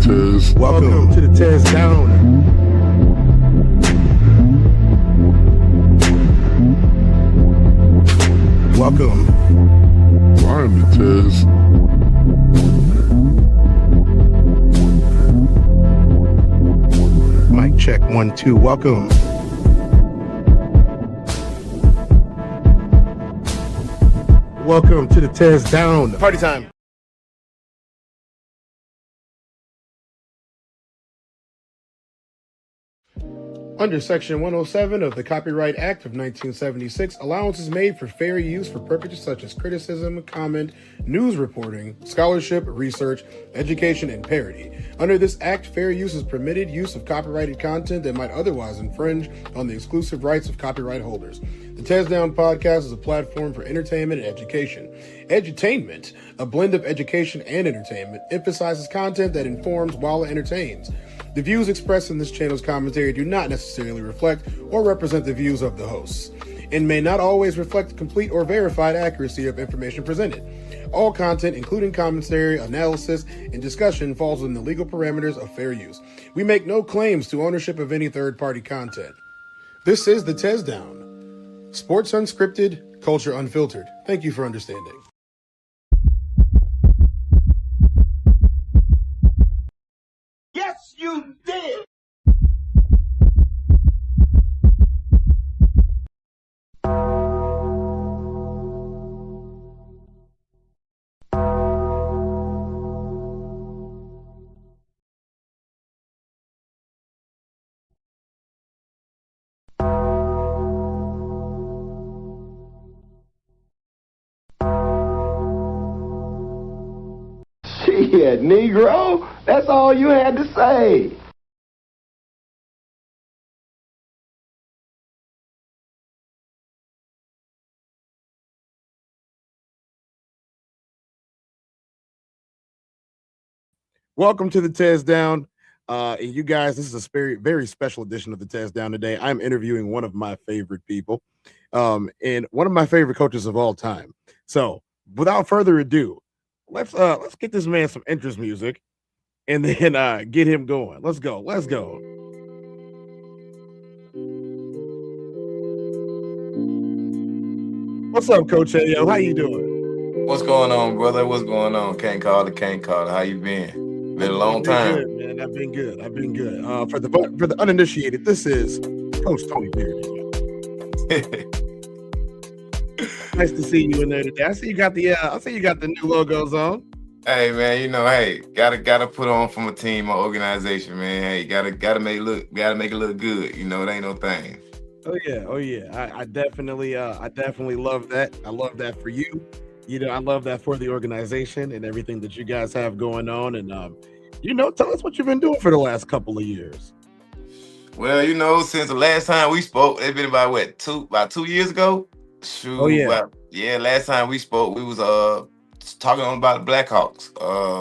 Tez. Welcome to the TezDown. Welcome. I'm the Tez. Mic check 1 2. Welcome. Welcome to the TezDown. Party time. Under Section 107 of the Copyright Act of 1976, allowance is made for fair use for purposes such as criticism, comment, news reporting, scholarship, research, education, and parody. Under this act, fair use is permitted use of copyrighted content that might otherwise infringe on the exclusive rights of copyright holders. The TezDown podcast is a platform for entertainment and education. Edutainment, a blend of education and entertainment, emphasizes content that informs while it entertains. The views expressed in this channel's commentary do not necessarily reflect or represent the views of the hosts, and may not always reflect complete or verified accuracy of information presented. All content, including commentary, analysis, and discussion, falls within the legal parameters of fair use. We make no claims to ownership of any third-party content. This is the TezDown. Sports unscripted, culture unfiltered. Thank you for understanding. Yes, you did. Shit, Negro, that's all you had to say. Welcome to the TezDown. And you guys, this is a very, very special edition of the TezDown today. I'm interviewing one of my favorite people and one of my favorite coaches of all time. So without further ado, let's get this man some interest music and then get him going. Let's go. What's up, Coach Ayo? How you doing? What's going on, brother? What's going on? Can't call it. How you been? Been a long time. Good, man. I've been good. For the uninitiated, this is Coach Tony Bearden. Nice to see you in there today. I see you got the new logos on. Hey man, you know, hey, gotta put on from a team or organization, man. Hey, gotta make it look good. You know, it ain't no thing. Oh yeah. I definitely love that. I love that for you. You know, I love that for the organization and everything that you guys have going on. And tell us what you've been doing for the last couple of years. Well, you know, since the last time we spoke, it's been about 2 years ago. Shoot, oh yeah. Last time we spoke, we was talking about the Blackhawks,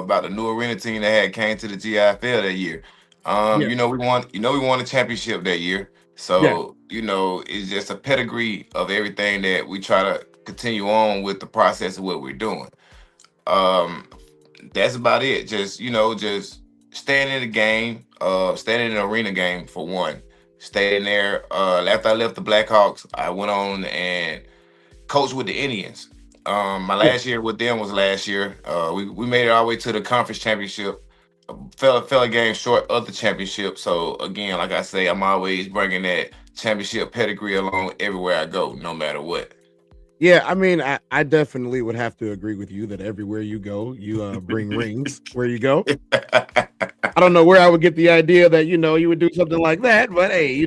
about the new arena team that had came to the GIFL that year. You know, we won a championship that year. So, You know, it's just a pedigree of everything that we try to continue on with the process of what we're doing. That's about it. Just staying in the game, staying in the arena game for one. Staying there. After I left the Blackhawks, I went on and coached with the Indians. My last year with them was last year. We made it all the way to the conference championship. Fell a game short of the championship. So again, like I say, I'm always bringing that championship pedigree along everywhere I go, no matter what. Yeah, I mean, I definitely would have to agree with you that everywhere you go, you bring rings where you go. I don't know where I would get the idea that, you would do something like that, but hey,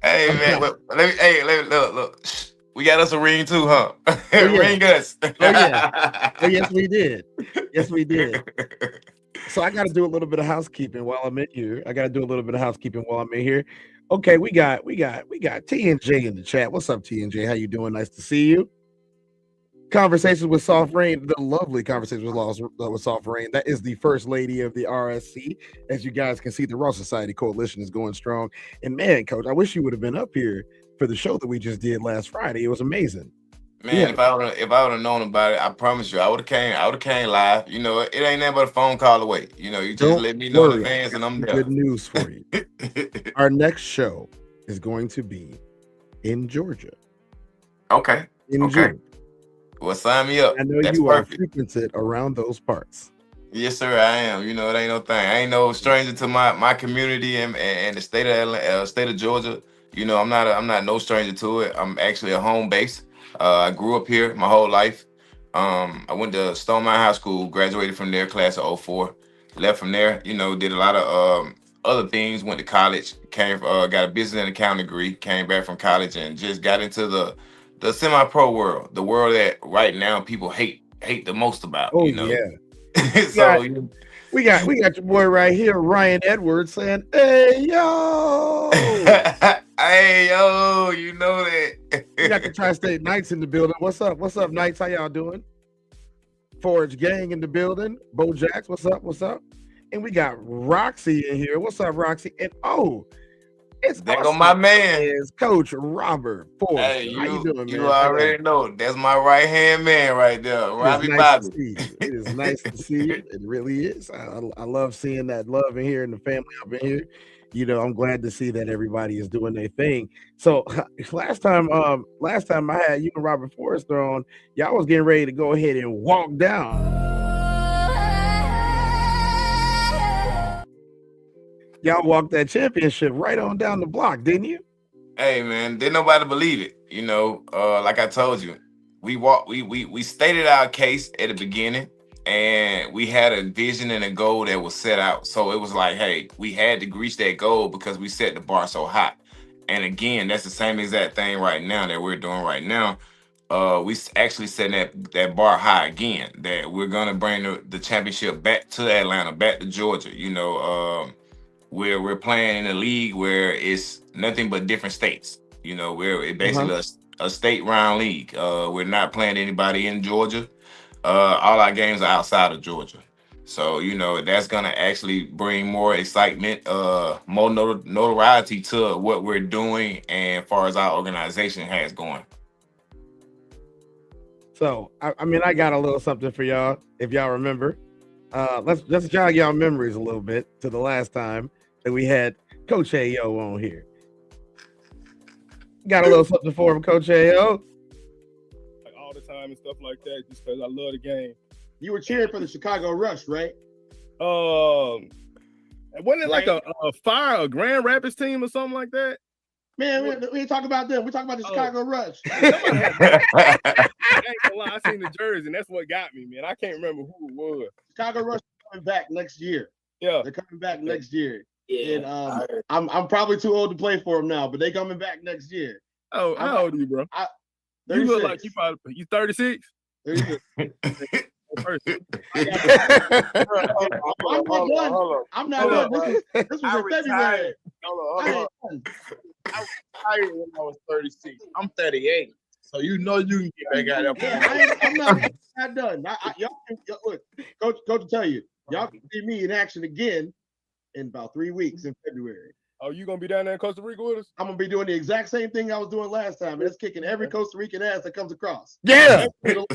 Hey, man, look. We got us a ring too, huh? Oh, yeah. Ring us. Oh, yeah. Oh, yes, we did. So I got to do a little bit of housekeeping while I'm in here. Okay, we got T&J in the chat. What's up, T&J? How you doing? Nice to see you. Conversations with Soft Rain, the lovely conversations with Soft Rain. That is the first lady of the RSC. As you guys can see, the Raw Society Coalition is going strong. And man, Coach, I wish you would have been up here for the show that we just did last Friday. It was amazing. Man, if I would have known about it, I promise you, I would have came live. You know, it ain't nothing but a phone call away. You know, you just Don't let me know in worry. I advance, got and I'm some there. good news for you. Our next show is going to be in Georgia Okay, in okay. June. Well, sign me up. I know That's you are perfect. frequented around those parts. Yes, sir. I am. You know, it ain't no thing. I ain't no stranger to my community and the state of state of Georgia. You know, I'm not no stranger to it. I'm actually a home base. I grew up here my whole life. I went to Stone Mountain High School, graduated from there, class of '04. Left from there. You know, did a lot of other things. Went to college. Got a business and accounting degree. Came back from college and just got into the semi-pro world, the world that right now people hate the most about. Oh You know. yeah. So We got your boy right here, Ryan Edwards, saying, "Hey yo." hey yo, you know that. We got the Tri-State Knights in the building. What's up? What's up, Knights? How y'all doing? Forge Gang in the building. Bo Jax, what's up? What's up? And we got Roxy in here. What's up, Roxy? And it's There go awesome. my man. Is Coach Robert Forrester. Hey, How you doing, man? you already know that's my right hand man right there, Robbie Bobby. It is nice to see you. It really is. I love seeing that love in here and the family up in here. You know, I'm glad to see that everybody is doing their thing. So last time I had you and Robert Forrester on, y'all was getting ready to go ahead and walk down. Y'all walked that championship right on down the block, didn't you? Hey man, didn't nobody believe it. You know, like I told you, we stated our case at the beginning, and we had a vision and a goal that was set out. So it was like, hey, we had to reach that goal because we set the bar so high. And again, that's the same exact thing right now that we're doing right now. Actually setting that bar high again. That we're gonna bring the championship back to Atlanta, back to Georgia. You know, we're playing in a league where it's nothing but different states. You know, we're basically a state round league. We're not playing anybody in Georgia. All our games are outside of Georgia. So, you know, that's gonna actually bring more excitement, more notoriety to what we're doing and as far as our organization has going. So I mean, I got a little something for y'all, if y'all remember. Let's jog y'all memories a little bit to the last time that we had Coach Ayo on here. Got a little something for him, Coach Ayo. Like all the time and stuff like that, just because I love the game. You were cheering for the Chicago Rush, right? Wasn't it like a Grand Rapids team or something like that? Man, we ain't talking about them. We talking about the Chicago Rush. I ain't gonna lie, I seen the jersey, and that's what got me, man. I can't remember who it was. Chicago Rush coming back next year. Yeah, they're coming back next year. Yeah, and I'm probably too old to play for them now, but they coming back next year. Oh, how old are you, bro? You look like you 36. 36. I'm not done. This was in February. Hold on. I was retired when I was 36. I'm 38. So you know you can get back out there. Yeah, I'm not done. Y'all look, Coach will tell you, y'all can see me in action again in about 3 weeks in February. Oh, you gonna be down there in Costa Rica with us? I'm gonna be doing the exact same thing I was doing last time, and it's kicking every Costa Rican ass that comes across. Yeah. You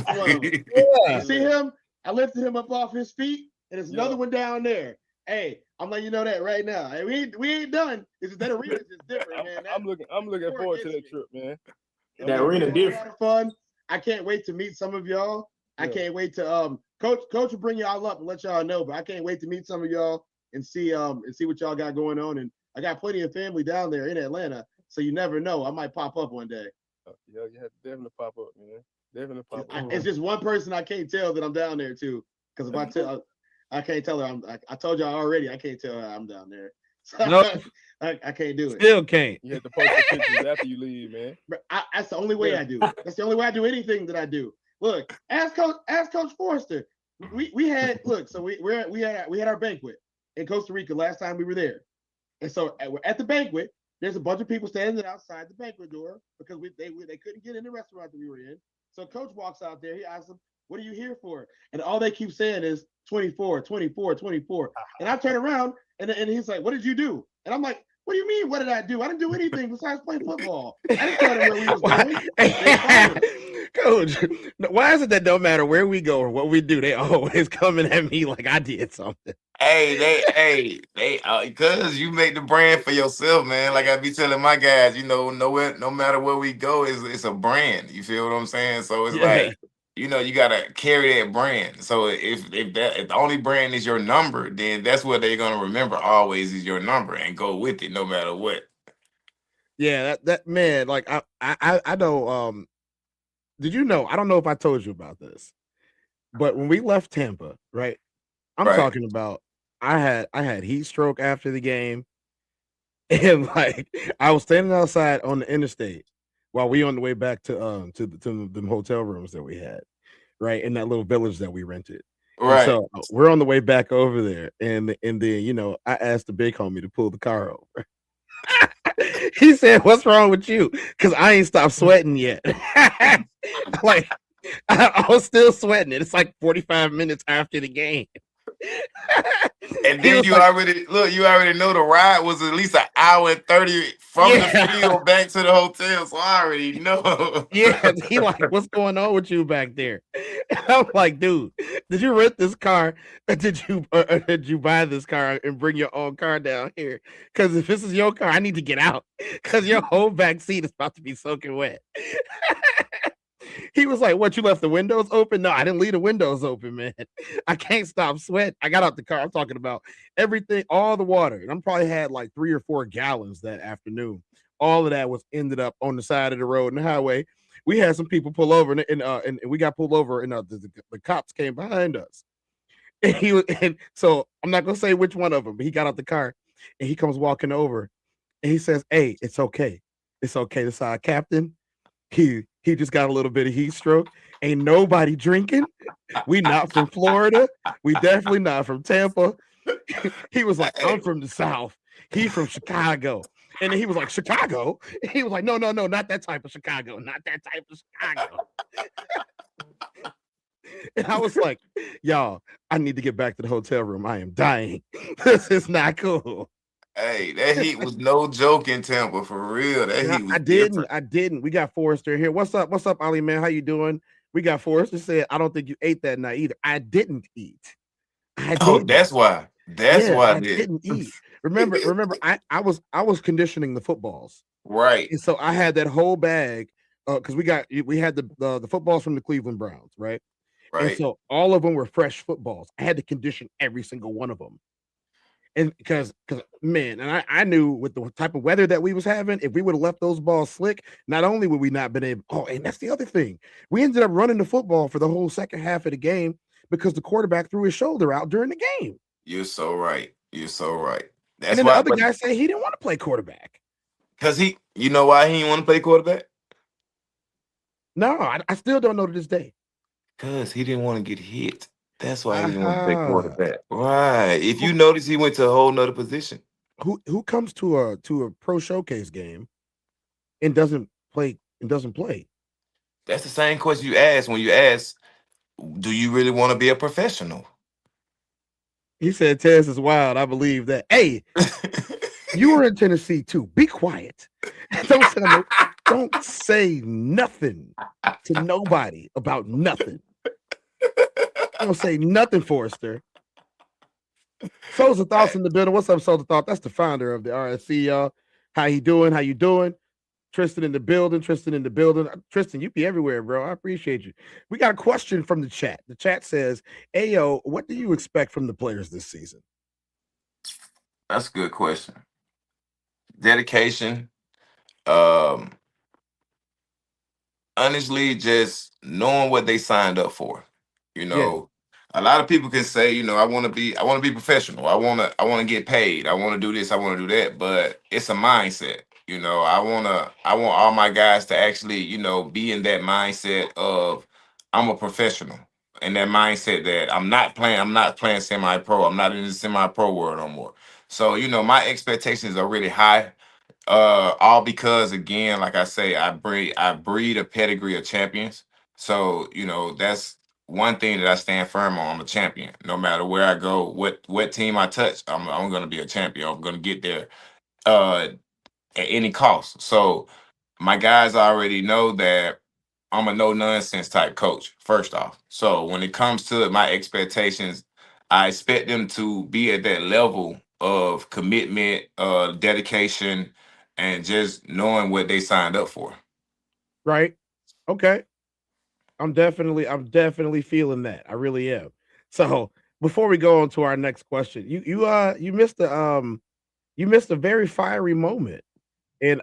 see him? I lifted him up off his feet, and there's another one down there. Hey, I'm letting you know that right now. Hey, we ain't done. It's just that arena's just different, man. I'm looking forward to that trip, man. That arena different. A lot of fun. I can't wait to meet some of y'all. I can't wait to Coach will bring y'all up and let y'all know, but I can't wait to meet some of y'all and see what y'all got going on. And I got plenty of family down there in Atlanta, so you never know. I might pop up one day. Yeah, you have to definitely pop up, man. Definitely pop up. It's just one person I can't tell that I'm down there too, because if I tell, I can't tell her. I told y'all already. I can't tell her I'm down there. So Nope. I can't do it. Still can't. You have to post the pictures after you leave, man. That's the only way I do. That's the only way I do anything that I do. Look, ask Coach Forrester. We had so we had our banquet in Costa Rica last time we were there, and so we're at the banquet. There's a bunch of people standing outside the banquet door because they couldn't get in the restaurant that we were in. So Coach walks out there. He asks them, "What are you here for?" And all they keep saying is 24, 24, 24. And I turn around and he's like, "What did you do?" And I'm like, "What do you mean? What did I do? I didn't do anything besides play football. I didn't tell them where we was going." Coach, why is it that no matter where we go or what we do, they always coming at me like I did something? Because you make the brand for yourself, man. Like I be telling my guys, nowhere, no matter where we go, it's a brand. You feel what I'm saying? So it's Yeah. like, you gotta carry that brand. So if the only brand is your number, then that's what they're gonna remember always is your number and go with it no matter what. Yeah, that man, like I know. Did you know? I don't know if I told you about this, but when we left Tampa, right? I'm Right. talking about. I had heat stroke after the game, and like I was standing outside on the interstate while we on the way back to the hotel rooms that we had, right, in that little village that we rented. And Right. so we're on the way back over there, and then I asked the big homie to pull the car over. He said, "What's wrong with you?" Because I ain't stopped sweating yet. Like I was still sweating it. It's like 45 minutes after the game. And He then was you like, already know the ride was at least an hour and 30 from the yeah, field back to the hotel. So I already know. yeah. He like, what's going on with you back there? And I'm like, dude, did you rent this car? Or did you buy this car and bring your own car down here? Because if this is your car, I need to get out because your whole back seat is about to be soaking wet. He was like, "What? You left the windows open?" No, I didn't leave the windows open, man. I can't stop sweat. I got out the car. I'm talking about everything, all the water, and I'm probably had like 3 or 4 gallons that afternoon. All of that was ended up on the side of the road and the highway. We had some people pull over, and we got pulled over, and the cops came behind us. And so I'm not gonna say which one of them, but he got out the car, and he comes walking over, and he says, "Hey, it's okay, it's okay." This our captain. He just got a little bit of heat stroke. Ain't nobody drinking. We not from Florida. We definitely not from Tampa. He was like, I'm from the South. He from Chicago. And then he was like, Chicago? He was like, no, not that type of Chicago. Not that type of Chicago. And I was like, y'all, I need to get back to the hotel room. I am dying. This is not cool. Hey, that heat was no joke in Tampa for real. That No, heat was I didn't. different. I didn't. We got Forrester here. What's up? What's up, Ali, man? How you doing? We got Forrester said, I don't think you ate that night either. I didn't eat. I Oh, didn't. that's why. That's Yeah, why I I did. didn't eat. Remember, I was conditioning the footballs. Right, And so I had that whole bag because we had the footballs from the Cleveland Browns, right? And right. so all of them were fresh footballs. I had to condition every single one of them. And because man, and I knew with the type of weather that we was having, if we would have left those balls slick, not only would we not been able. Oh, and that's the other thing. We ended up running the football for the whole second half of the game because the quarterback threw his shoulder out during the game. You're so right. You're so right. And That's then the why, other but guy said he didn't want to play quarterback. because you know why he didn't want to play quarterback? No, I still don't know to this day. Because he didn't want to get hit. That's why he didn't want to play Aha. quarterback. Right. If you notice, he went to a whole nother position. Who comes to a pro showcase game and doesn't play? That's the same question you ask when you ask, do you really want to be a professional? He said Tez is wild. I believe that. Hey, you were in Tennessee too. Be quiet. Don't say nothing to nobody about nothing. Don't say nothing, Forrester. Souls of Thoughts in the building. What's up, Souls of Thought? That's the founder of the RSC, y'all. How you doing? How you doing? Tristan in the building. Tristan, you be everywhere, bro. I appreciate you. We got a question from the chat. The chat says, Ayo, what do you expect from the players this season? That's a good question. Dedication. Um, Honestly, just knowing what they signed up for. You Yeah. know, a lot of people can say, I want to be professional. I want to get paid. I want to do this. I want to do that. But it's a mindset. I want all my guys to actually, be in that mindset of I'm a professional. And that mindset that I'm not playing semi-pro. I'm not in the semi-pro world no more. So, my expectations are really high. All because again, like I say, I breed a pedigree of champions. So, that's one thing that I stand firm on. I'm a champion. No matter where I go, what team I touch, I'm gonna be a champion. I'm gonna get there at any cost. So my guys already know that I'm a no nonsense type coach, first off. So when it comes to my expectations, I expect them to be at that level of commitment, dedication, and just knowing what they signed up for. Right. Okay. I'm definitely feeling that. I really am. So before we go on to our next question, you missed a very fiery moment in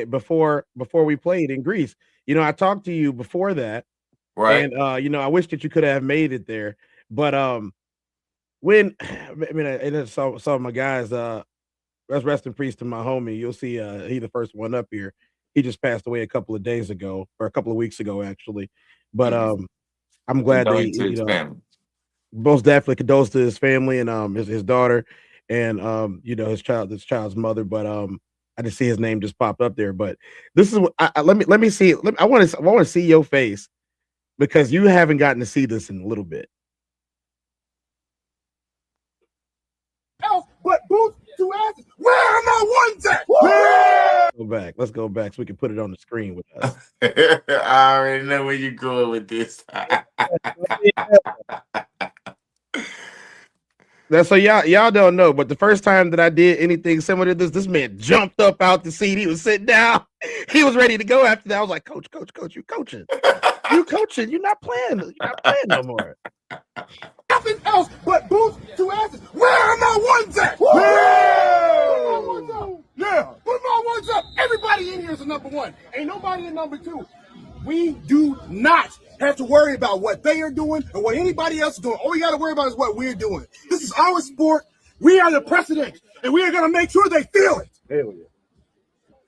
before we played in Greece. I talked to you before that, Right? and I wish that you could have made it there. But when I mean, and then some of my guys, rest in peace to my homie. You'll see, he the first one up here. He just passed away a couple of days ago, or a couple of weeks ago, actually. But Mhm. I'm glad that Condolence to his family. most definitely condoles to his family and his daughter and his child's mother. But I just see his name just popped up there. But this is what let me see. I want to see your face because you haven't gotten to see this in a little bit. Else but boots to asses. Where are my ones at? Go back. Let's go back so we can put it on the screen with us. I already know where you're going with this. That's so y'all don't know, but the first time that I did anything similar to this man jumped up out the seat. He was sitting down. He was ready to go after that. I was like, Coach, you coaching. You coaching. You're not playing. You're not playing no more. Nothing else but boots to asses. Where are my ones at? Put my ones up. Yeah. Put my ones up. Everybody in here is a number one. Ain't nobody in number two. We do not have to worry about what they are doing or what anybody else is doing. All we got to worry about is what we're doing. This is our sport. We are the precedent, and we are going to make sure they feel it. Hell yeah.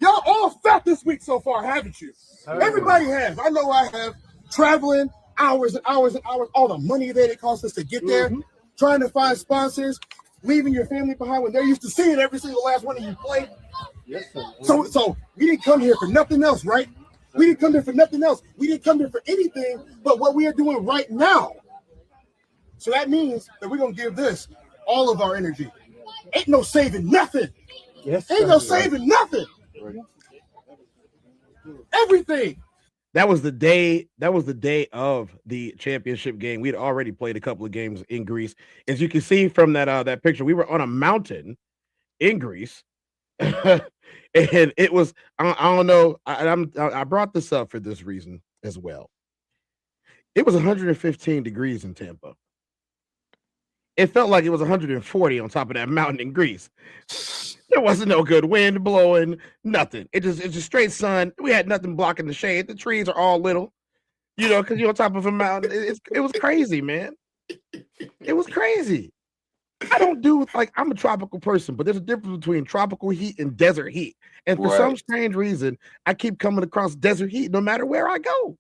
Y'all all felt this week so far, haven't you? Everybody has. I know I have. Traveling hours and hours and hours, all the money that it costs us to get there, trying to find sponsors, leaving your family behind when they're used to seeing every single last one of you play. Yes, sir. So we didn't come here for nothing else, right? We didn't come here for nothing else. We didn't come here for anything but what we are doing right now. So that means that we're going to give this all of our energy. Ain't no saving nothing. Yes, Ain't no saving nothing. Everything. That was the day. That was the day of the championship game. We had already played a couple of games in Greece, as you can see from that picture. We were on a mountain in Greece, and it was. I don't know. I brought this up for this reason as well. It was 115 degrees in Tampa. It felt like it was 140 on top of that mountain in Greece. There wasn't no good wind blowing, nothing. It's just straight sun. We had nothing blocking the shade. The trees are all little, because you're on top of a mountain. It was crazy, man. It was crazy. I don't do I'm a tropical person, but there's a difference between tropical heat and desert heat. And for some strange reason, I keep coming across desert heat no matter where I go.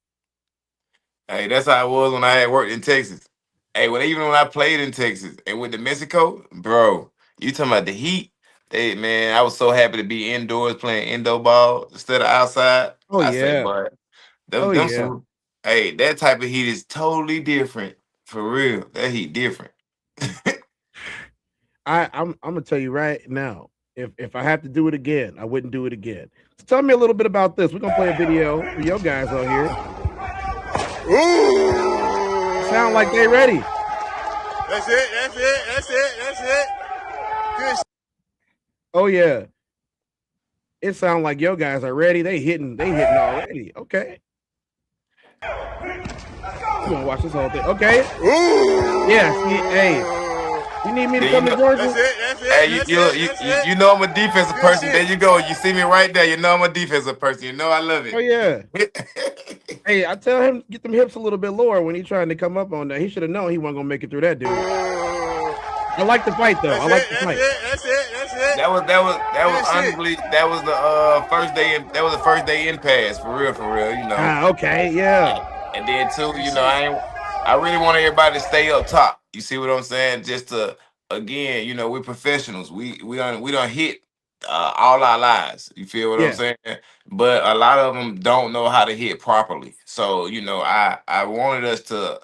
Hey, that's how it was when I had worked in Texas. Hey, even when I played in Texas and went to Mexico, bro, you talking about the heat? Hey, man, I was so happy to be indoors playing indoor ball instead of outside. Oh I say, yeah. but Oh them yeah. hey, that type of heat is totally different. For real. That heat different. I'm gonna tell you right now, if I have to do it again, I wouldn't do it again. So tell me a little bit about this. We're gonna play a video for your guys on here. Ooh. Sound like they ready. That's it. Good. Oh yeah. It sounds like your guys are ready. They hitting already. Okay. You gonna watch this whole thing? Okay. Ooh. Yeah. Hey. You need me to come to Georgia? That's it. Hey, you know I'm a defensive person. There you go. You see me right there. You know I'm a defensive person. You know I love it. Oh yeah. Hey, I tell him get them hips a little bit lower when he's trying to come up on that. He should have known he wasn't gonna make it through that, dude. I like the fight though. I like the fight. That's it. That was unbelievable. That was the first day. That was the first day in pass for real. Okay, yeah. And then too, I really want everybody to stay up top. You see what I'm saying? Just to again, we're professionals. We don't hit all our lives. You feel what I'm saying? But a lot of them don't know how to hit properly. So I wanted us to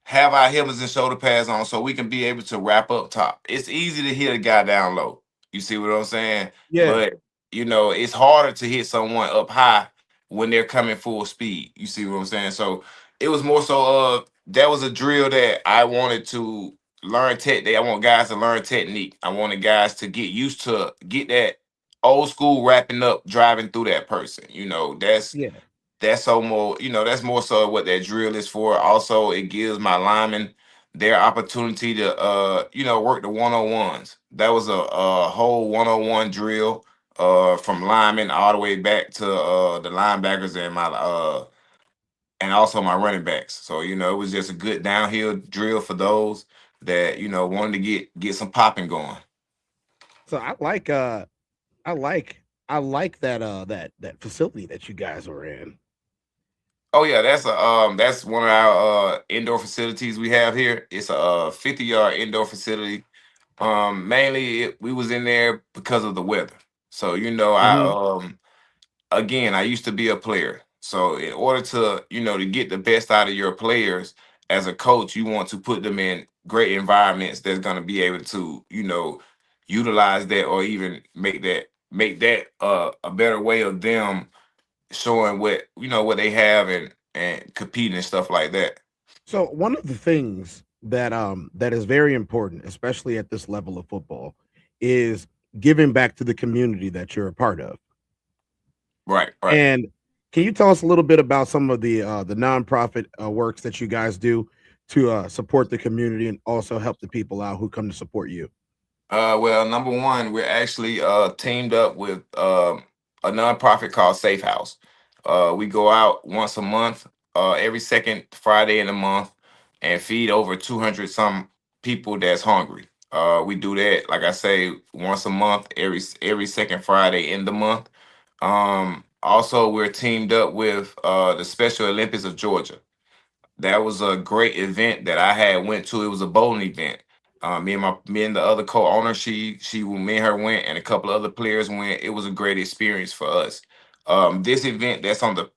have our helmets and shoulder pads on so we can be able to wrap up top. It's easy to hit a guy down low. You see what I'm saying? Yeah. But it's harder to hit someone up high when they're coming full speed. You see what I'm saying? So it was more so that was a drill that I wanted to learn I want guys to learn technique. I wanted guys to get used to get that old school wrapping up, driving through that person. Yeah. That's so more, that's more so what that drill is for. Also, it gives my linemen their opportunity to work the one-on-ones. That was a whole one-on-one drill from linemen all the way back to the linebackers and also my running backs. So, it was just a good downhill drill for those that, wanted to get some popping going. So I like that facility that you guys were in. Oh yeah, that's one of our indoor facilities we have here. It's a 50-yard indoor facility. Mainly we was in there because of the weather. So Mhm. I used to be a player. So in order to to get the best out of your players as a coach, you want to put them in great environments that's going to be able to utilize that, or even make that a better way of them showing what they have and competing and stuff like that. So one of the things that is very important, especially at this level of football, is giving back to the community that you're a part of. Right, right. And can you tell us a little bit about some of the nonprofit works that you guys do to support the community and also help the people out who come to support you? Well, number one, we're actually teamed up with a nonprofit called Safe House. We go out once a month, every second Friday in the month, and feed over 200 some people that's hungry. We do that, like I say, once a month, every second Friday in the month. Also, we're teamed up with the Special Olympics of Georgia. That was a great event that I had went to. It was a bowling event. Me and the other co-owner, me and her went, and a couple of other players went. It was a great experience for us. This event that's on the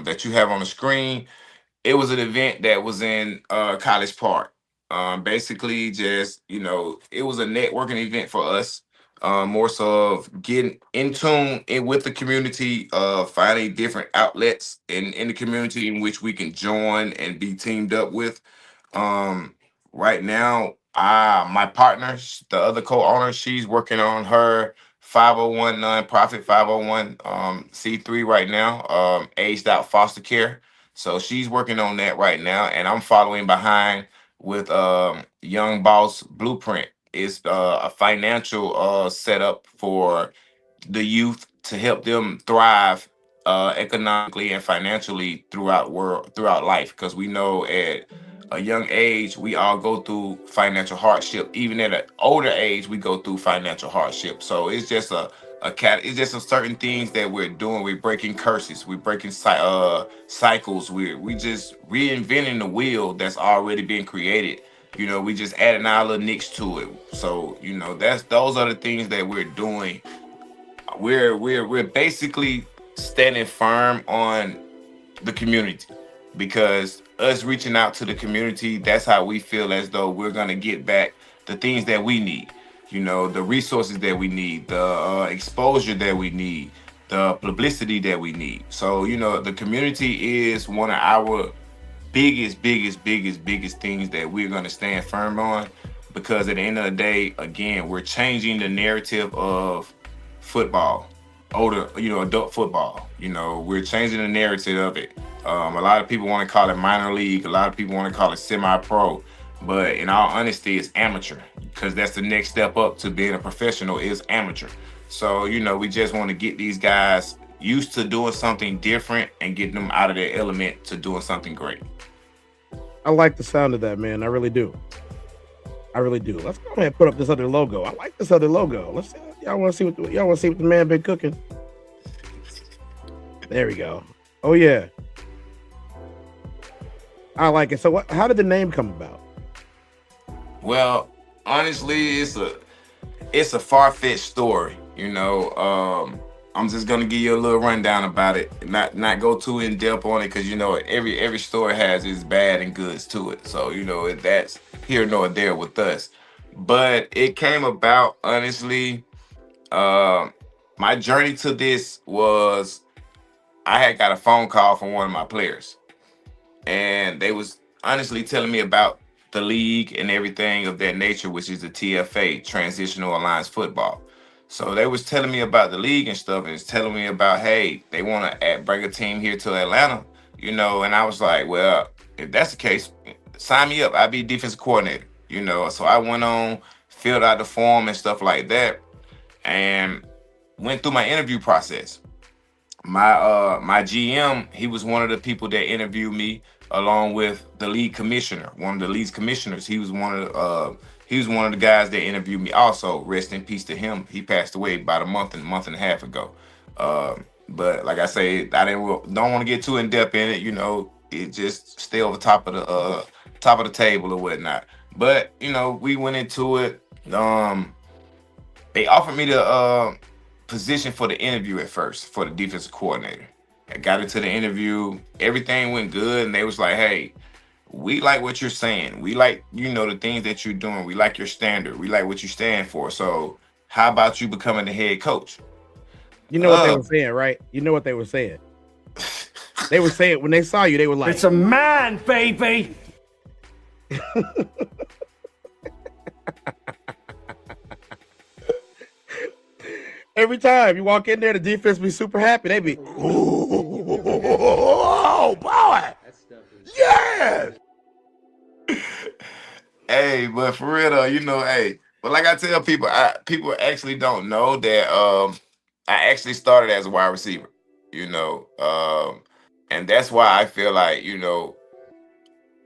that you have on the screen, it was an event that was in College Park. Basically, just it was a networking event for us. More so of getting in tune with the community, finding different outlets in the community in which we can join and be teamed up with. Um, right now, my partner, the other co-owner, she's working on her 501 nonprofit 501 C3 right now, aged out foster care. So she's working on that right now, and I'm following behind with Young Boss Blueprint. It's a financial setup for the youth to help them thrive economically and financially throughout life, because we know at a young age we all go through financial hardship. Even at an older age we go through financial hardship. So it's just it's just some certain things that we're doing. We're breaking curses, we're breaking cycles, we just reinventing the wheel that's already been created. We just adding our little nicks to it. So those are the things that we're doing. We're basically standing firm on the community, because us reaching out to the community, that's how we feel as though we're going to get back the things that we need, the resources that we need, the exposure that we need, the publicity that we need. So the community is one of our biggest things that we're going to stand firm on, because at the end of the day, again, we're changing the narrative of football, adult football. We're changing the narrative of it. A lot of people want to call it minor league, a lot of people want to call it semi-pro, but in all honesty, it's amateur, because that's the next step up to being a professional, is amateur. So we just want to get these guys used to doing something different and get them out of their element to doing something great. I like the sound of that, man. I really do. I really do. Let's go ahead and put up this other logo. I like this other logo. Let's see. Y'all want to see what the man been cooking? There we go. Oh yeah, I like it. So how did the name come about? Well, honestly, it's a far-fetched story. I'm just gonna give you a little rundown about it, not go too in depth on it, because every story has its bad and goods to it. So that's here nor there with us. But it came about, honestly. My journey to this was I had got a phone call from one of my players, and they was honestly telling me about the league and everything of that nature, which is the TFA, Transitional Alliance Football. So they was telling me about the league and stuff, and it's telling me about, hey, they want to bring a team here to Atlanta, and I was like, well, if that's the case, sign me up. I'll be defensive coordinator. So I went on, filled out the form and stuff like that, and went through my interview process. My GM, he was one of the people that interviewed me, along with the league commissioner, one of the league commissioners. He was one of the guys that interviewed me also. Rest in peace to him. He passed away about a month and a half ago. But like I say, don't want to get too in depth in it. It just stay over top of the table or whatnot. But we went into it. They offered me the position for the interview at first for the defensive coordinator. I got into the interview, everything went good, and they was like, hey, we like what you're saying. We like, the things that you're doing. We like your standard. We like what you stand for. So how about you becoming the head coach? You know what they were saying, right? You know what they were saying. They were saying when they saw you, they were like, "It's a man, baby." Every time you walk in there, the defense be super happy. They be, Oh boy! Yes. Hey, but for real though, hey. But like I tell people, people actually don't know that I actually started as a wide receiver. And that's why I feel like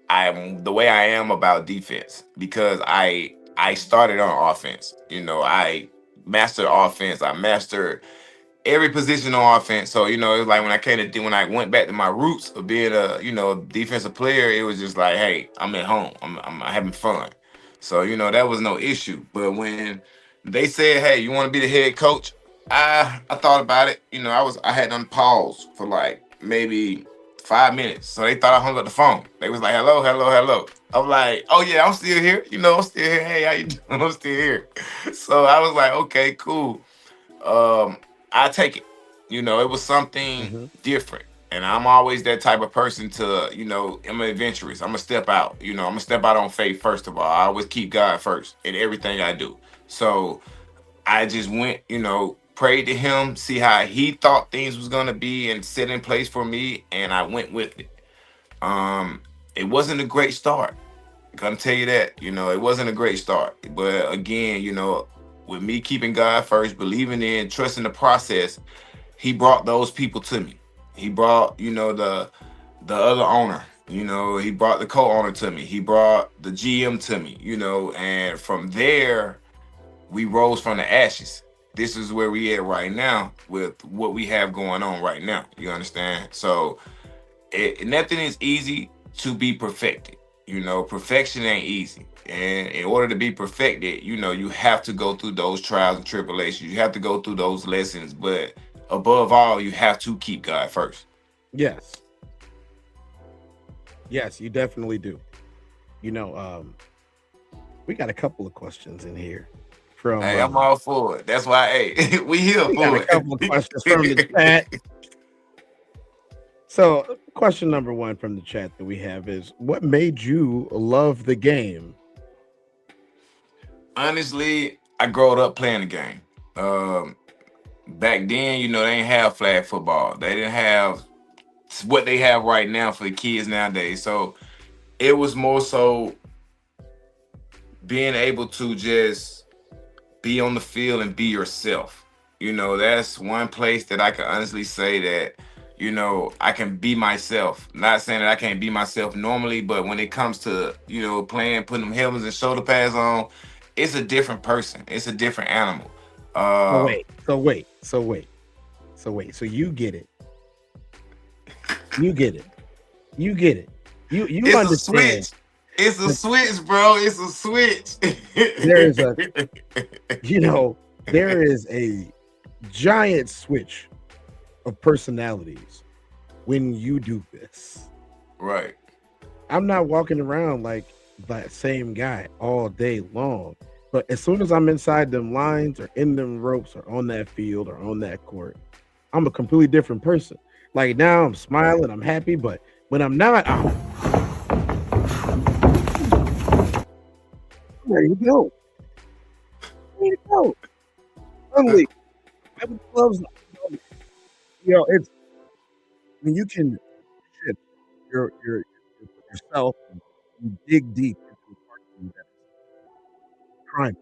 I'm the way I am about defense, because I started on offense. I mastered offense. I mastered every position on offense. So it was like when I went back to my roots of being a defensive player, it was just like, hey, I'm at home. I'm having fun. So that was no issue. But when they said, hey, you want to be the head coach, I thought about it. I had them pause for like maybe 5 minutes. So they thought I hung up the phone. They was like, hello, hello, hello. I'm like, oh yeah, I'm still here. I'm still here. Hey, how you doing? I'm still here. So I was like, okay, cool. I take it. It was something different. And I'm always that type of person to, I'm an adventurous. I'm gonna step out. I'm gonna step out on faith first of all. I always keep God first in everything I do. So I just went, prayed to him, see how he thought things was gonna be and set in place for me, and I went with it. It wasn't a great start. I'm gonna tell you that. It wasn't a great start. But again, with me keeping God first, believing in, trusting the process, he brought those people to me. He brought, the other owner, he brought the co-owner to me. He brought the GM to me, and from there, we rose from the ashes. This is where we at right now with what we have going on right now. You understand? So nothing is easy to be perfected. Perfection ain't easy. And in order to be perfected, you have to go through those trials and tribulations. You have to go through those lessons. But above all, you have to keep God first. Yes. Yes, you definitely do. We got a couple of questions in here. Hey, I'm all for it. That's why, hey, we here for got it. a couple of questions from the chat. So, question number one from the chat that we have is, what made you love the game? Honestly, I grew up playing the game. Back then, they didn't have flag football. They didn't have what they have right now for the kids nowadays. So it was more so being able to just be on the field and be yourself. That's one place that I can honestly say that, I can be myself. Not saying that I can't be myself normally, but when it comes to, playing, putting them helmets and shoulder pads on, it's a different person. It's a different animal. So you get it. You get it. You get it. You it's understand. A switch. It's a switch, bro. It's a switch. There is a giant switch of personalities when you do this. Right. I'm not walking around like that same guy all day long. But as soon as I'm inside them lines or in them ropes or on that field or on that court, I'm a completely different person. Like now I'm smiling, I'm happy, but when I'm not, I'm ready to go. Ready to go. Suddenly, I have gloves on. It's when you can shit your yourself and you dig deep into a part of you that is crime.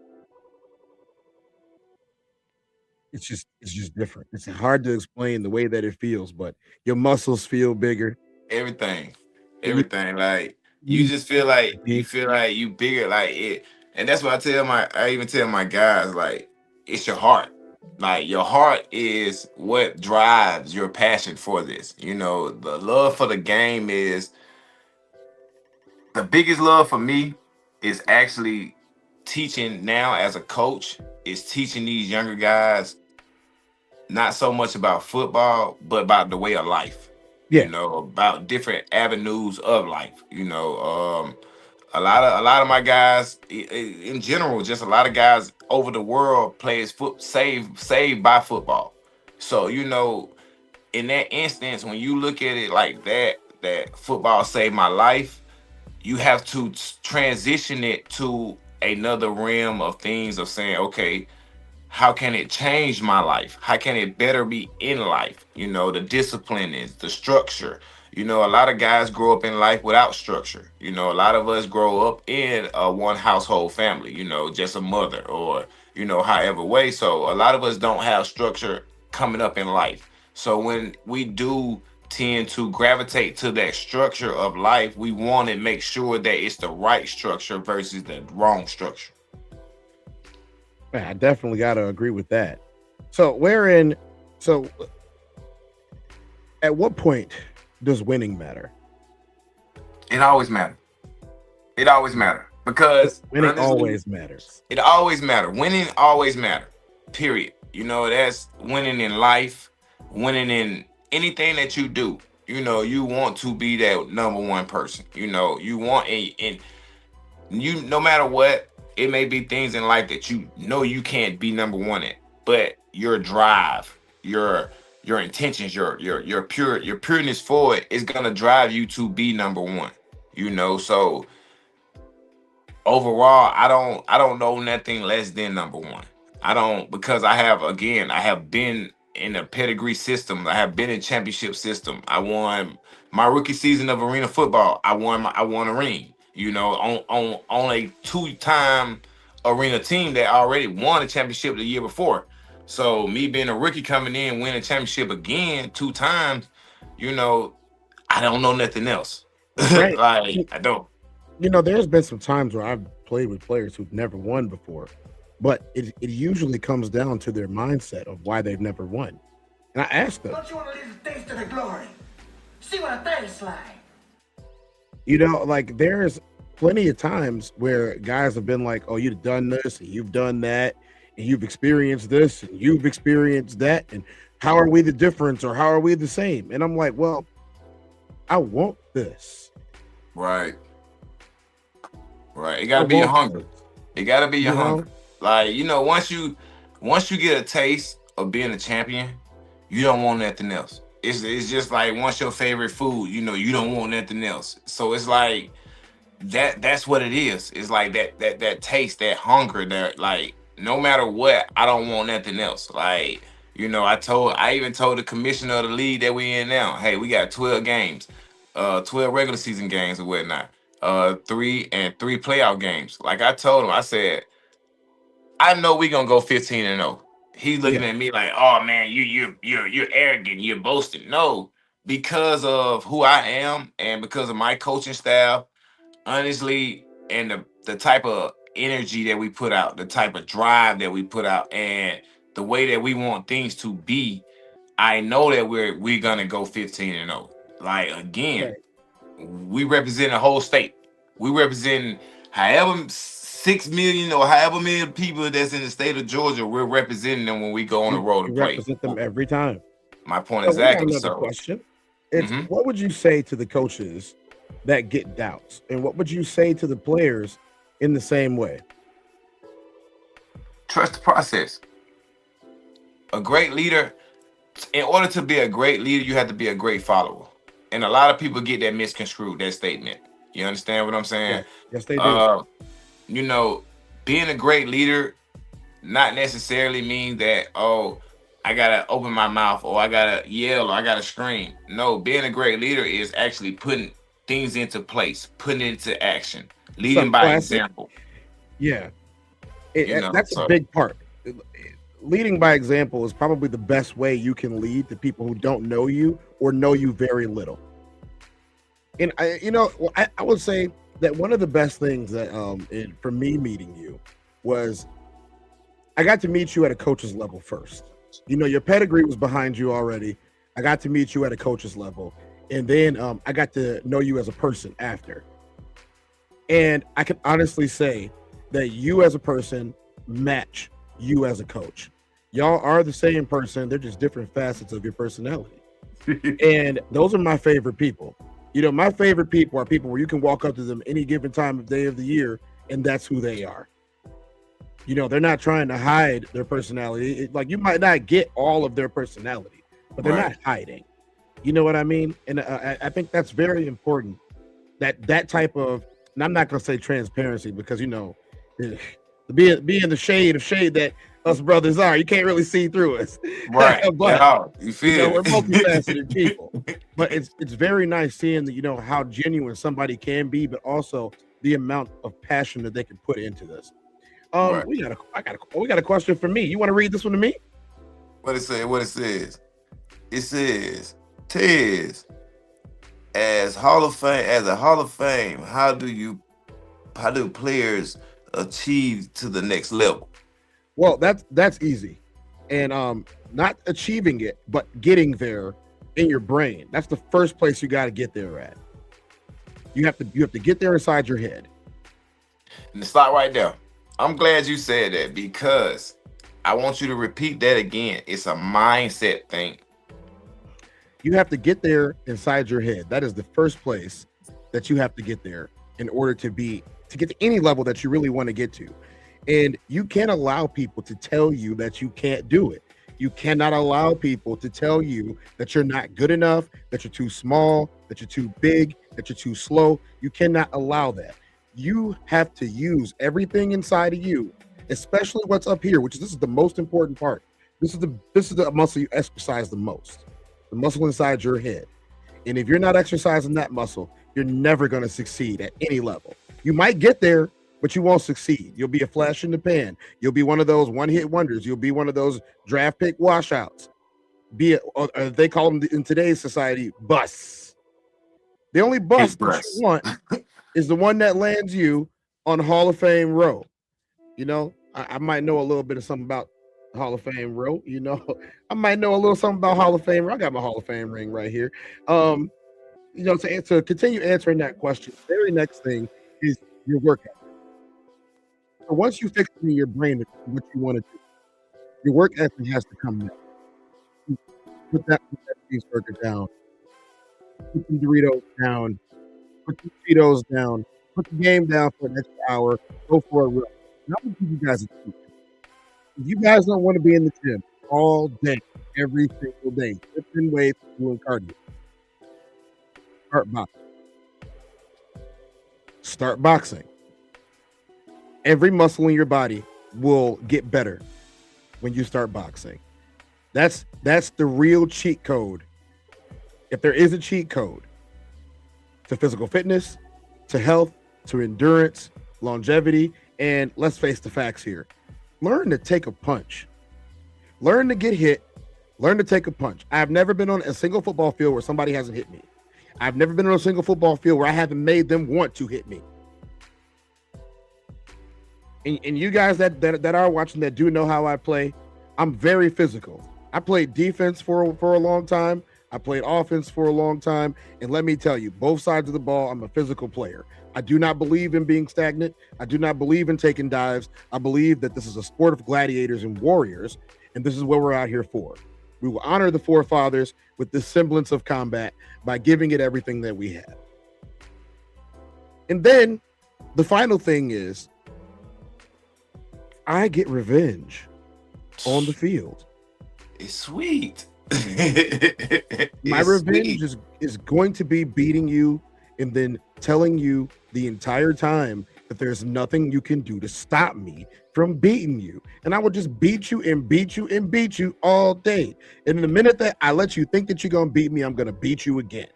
It's just different. It's hard to explain the way that it feels, but your muscles feel bigger. Everything, And everything. Like you you just feel like you bigger, like it. And that's what I even tell my guys, like it's your heart. Like your heart is what drives your passion for this. The love for the game is the biggest love for me is actually teaching now as a coach is teaching these younger guys not so much about football, but about the way of life. yeah, About different avenues of life. A lot of my guys in general, just a lot of guys over the world plays saved by football. So in that instance, when you look at it like that football saved my life, you have to transition it to another realm of things of saying, okay, how can it change my life? How can it better be in life? The discipline is the structure. A lot of guys grow up in life without structure. A lot of us grow up in a one household family, just a mother or, however way. So a lot of us don't have structure coming up in life. So when we do tend to gravitate to that structure of life, we want to make sure that it's the right structure versus the wrong structure. man, I definitely got to agree with that. So at what point does winning matter? It always matters. It always matter because Winning honestly, always matters. it always matter. Winning always matter. Period. That's winning in life, winning in anything that you do. You want to be that number one person. You want and you no matter what, it may be things in life that you can't be number one at, but your drive, your intentions, your pureness for it is gonna drive you to be number one. So overall, I don't know nothing less than number one. I don't because I have been in a pedigree system. I have been in championship system. I won my rookie season of arena football. I won a ring. On a two-time arena team that already won a championship the year before. So me being a rookie coming in winning a championship again two times, I don't know nothing else. Right. Like I don't. There's been some times where I've played with players who've never won before, but it usually comes down to their mindset of why they've never won. And I asked them, Don't you want to live the taste of the glory? See what it tastes like. like there's plenty of times where guys have been like, oh, you've done this and you've done that and you've experienced this and you've experienced that. And how are we the difference or how are we the same? And I'm like, well, I want this. Right. Right. It I gotta be your want hunger. this. It gotta be your You know? hunger. Like, once you get a taste of being a champion, you don't want nothing else. It's just like once your favorite food, you don't want nothing else. So it's like that's what it is. It's like that taste, that hunger, that like no matter what, I don't want nothing else. Like, I even told the commissioner of the league that we in now, hey, we got 12 games, 12 regular season games and whatnot, three playoff games. Like I told him, I said, I know we gonna go 15-0. He's looking Yeah. at me like, oh man, you're arrogant, you're boasting. No, because of who I am and because of my coaching staff, honestly, and the type of energy that we put out, the type of drive that we put out, and the way that we want things to be, I know that we're gonna go 15-0. Like again, Right. we represent a whole state. We represent however 6 million or however many people that's in the state of Georgia. We're representing them when we go on the road to You play. represent them every time. My point So we got exactly. another So question. It's mhm. what would you say to the coaches that get doubts? And what would you say to the players in the same way? Trust the process. A great leader in order to be a great leader, you have to be a great follower. And a lot of people get that misconstrued, that statement. You understand what I'm saying? Yes, they do. You know, being a great leader not necessarily mean that, oh, I gotta open my mouth or I gotta yell or I gotta scream. No, being a great leader is actually putting things into place, putting it into action, leading by Classic. example. Yeah, You know, that's a so big part. Leading by example is probably the best way you can lead the people who don't know you or know you very little. And I would say that one of the best things that for me meeting you was I got to meet you at a coach's level first. You know, your pedigree was behind you already. I got to meet you at a coach's level, and then I got to know you as a person after. And I can honestly say that you as a person match you as a coach. Y'all are the same person. They're just different facets of your personality. And those are my favorite people. You know, my favorite people are people where you can walk up to them any given time of day of the year, and that's who they are. You know, they're not trying to hide their personality. Like, you might not get all of their personality, but they're not hiding. You know what I mean? And I think that's very important. That type of, and I'm not going to say transparency because, you know, be in the shade of shade that us brothers are, you can't really see through us. right. But You feel we're multifaceted people. But it's very nice seeing that, you know, how genuine somebody can be, but also the amount of passion that they can put into this. We got a question for me. You want to read this one to me? What it says? It says, Tez, as a Hall of Fame, how do players achieve to the next level? Well, that's easy. And not achieving it, but getting there in your brain. That's the first place you got to get there at. You have to get there inside your head. And to start right there. I'm glad you said that because I want you to repeat that again. It's a mindset thing. You have to get there inside your head. That is the first place that you have to get there in order to get to any level that you really want to get to. And you can't allow people to tell you that you can't do it. You cannot allow people to tell you that you're not good enough, that you're too small, that you're too big, that you're too slow. You cannot allow that. You have to use everything inside of you, especially what's up here, this is the most important part. This is the muscle you exercise the most, the muscle inside your head. And if you're not exercising that muscle, you're never going to succeed at any level. You might get there, but you won't succeed. You'll be a flash in the pan. You'll be one of those one-hit wonders. You'll be one of those draft pick washouts. They call them in today's society busts. The only bust that you want is the one that lands you on Hall of Fame row. You know, I might know a little bit of something about Hall of Fame row. You know, I might know a little something about Hall of Fame. I got my Hall of Fame ring right here. You know, to continue answering that question, the very next thing is your workout. So once you fix it in your brain what you want to do, your work ethic has to come down. Put that cheeseburger down. Put the Doritos down. Put the Cheetos down. Put the game down for an extra hour. Go for a run. Now, I'm gonna give you guys a treat. If you guys don't want to be in the gym all day, every single day, lifting weights, doing cardio, start boxing. Start boxing. Every muscle in your body will get better when you start boxing. That's the real cheat code. If there is a cheat code to physical fitness, to health, to endurance, longevity, and let's face the facts here. Learn to take a punch. Learn to get hit. Learn to take a punch. I've never been on a single football field where somebody hasn't hit me. I've never been on a single football field where I haven't made them want to hit me. And you guys that are watching that do know how I play, I'm very physical. I played defense for a long time. I played offense for a long time. And let me tell you, both sides of the ball, I'm a physical player. I do not believe in being stagnant. I do not believe in taking dives. I believe that this is a sport of gladiators and warriors, and this is what we're out here for. We will honor the forefathers with this semblance of combat by giving it everything that we have. And then the final thing is, I get revenge on the field. It's sweet. My It's revenge sweet. is going to be beating you and then telling you the entire time that there's nothing you can do to stop me from beating you. And I will just beat you and beat you and beat you all day. And in the minute that I let you think that you're going to beat me, I'm going to beat you again.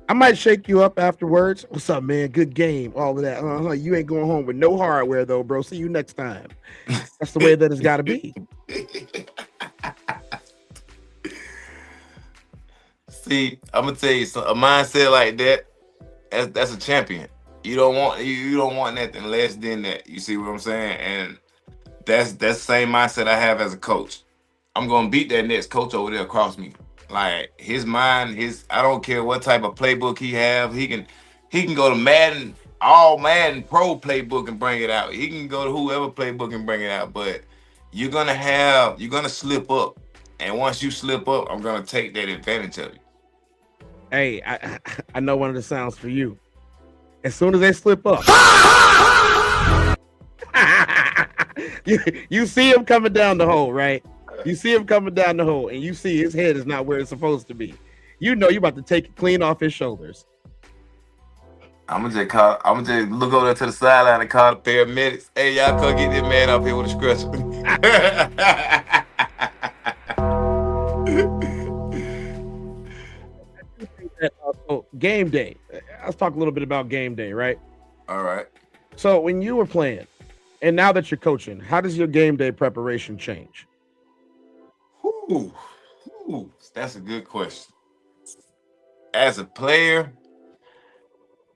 I might shake you up afterwards. What's up, man? Good game. All of that. You ain't going home with no hardware, though, bro. See you next time. That's the way that it's got to be. See, I'm gonna tell you, a mindset like that, that's a champion. You don't want nothing less than that. You see what I'm saying? And that's the same mindset I have as a coach. I'm gonna beat that next coach over there across me. Like his mind, I don't care what type of playbook he have. He can go to Madden, all Madden Pro playbook and bring it out. He can go to whoever playbook and bring it out. But you're gonna slip up, and once you slip up, I'm gonna take that advantage of you. Hey, I know one of the sounds for you. As soon as they slip up, you see him coming down the hole, right? You see him coming down the hole, and you see his head is not where it's supposed to be. You know you about to take it clean off his shoulders. I'm gonna just look over there to the sideline and call the paramedics. Hey, y'all come get this man up here with a stretcher. Game day. Let's talk a little bit about game day, right? All right. So when you were playing, and now that you're coaching, how does your game day preparation change? Ooh, that's a good question. As a player,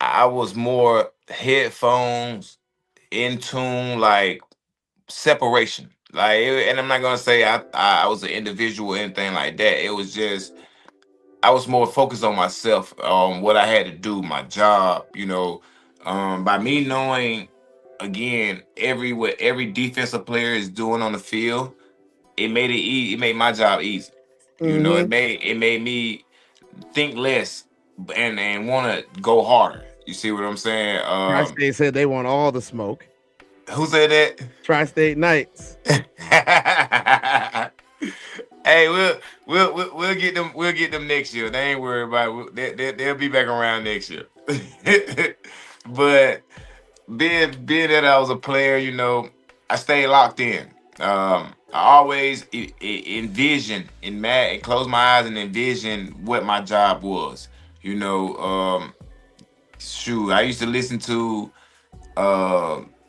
I was more headphones, in tune, like separation. And I'm not gonna say I was an individual or anything like that. It was just I was more focused on myself, on what I had to do, my job. By me knowing again what every defensive player is doing on the field, it made it easy. It made my job easy. It Mm-hmm. made me think less and want to go harder. You see what I'm saying? Tri-State said they want all the smoke. Who said that? Tri-State Knights. Hey, we'll get them. We'll get them next year. They ain't worried about it. They'll be back around next year. But being that I was a player, I stayed locked in. I always envision and close my eyes and envision what my job was. Shoot, I used to listen to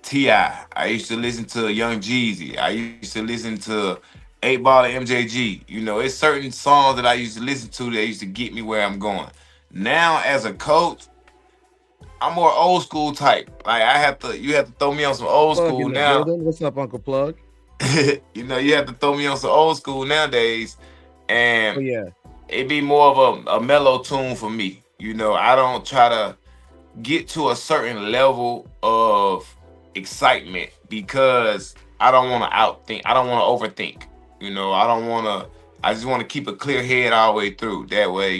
T.I. I used to listen to Young Jeezy. I used to listen to 8 Ball and MJG. It's certain songs that I used to listen to that used to get me where I'm going. Now, as a coach, I'm more old school type. Like you have to throw me on some old Plug school in the now. building. What's up, Uncle Plug? You have to throw me on some old school nowadays, and Oh yeah. it be more of a mellow tune for me. I don't try to get to a certain level of excitement because I don't want to outthink. I don't want to overthink. I don't want to. I just want to keep a clear head all the way through. That way,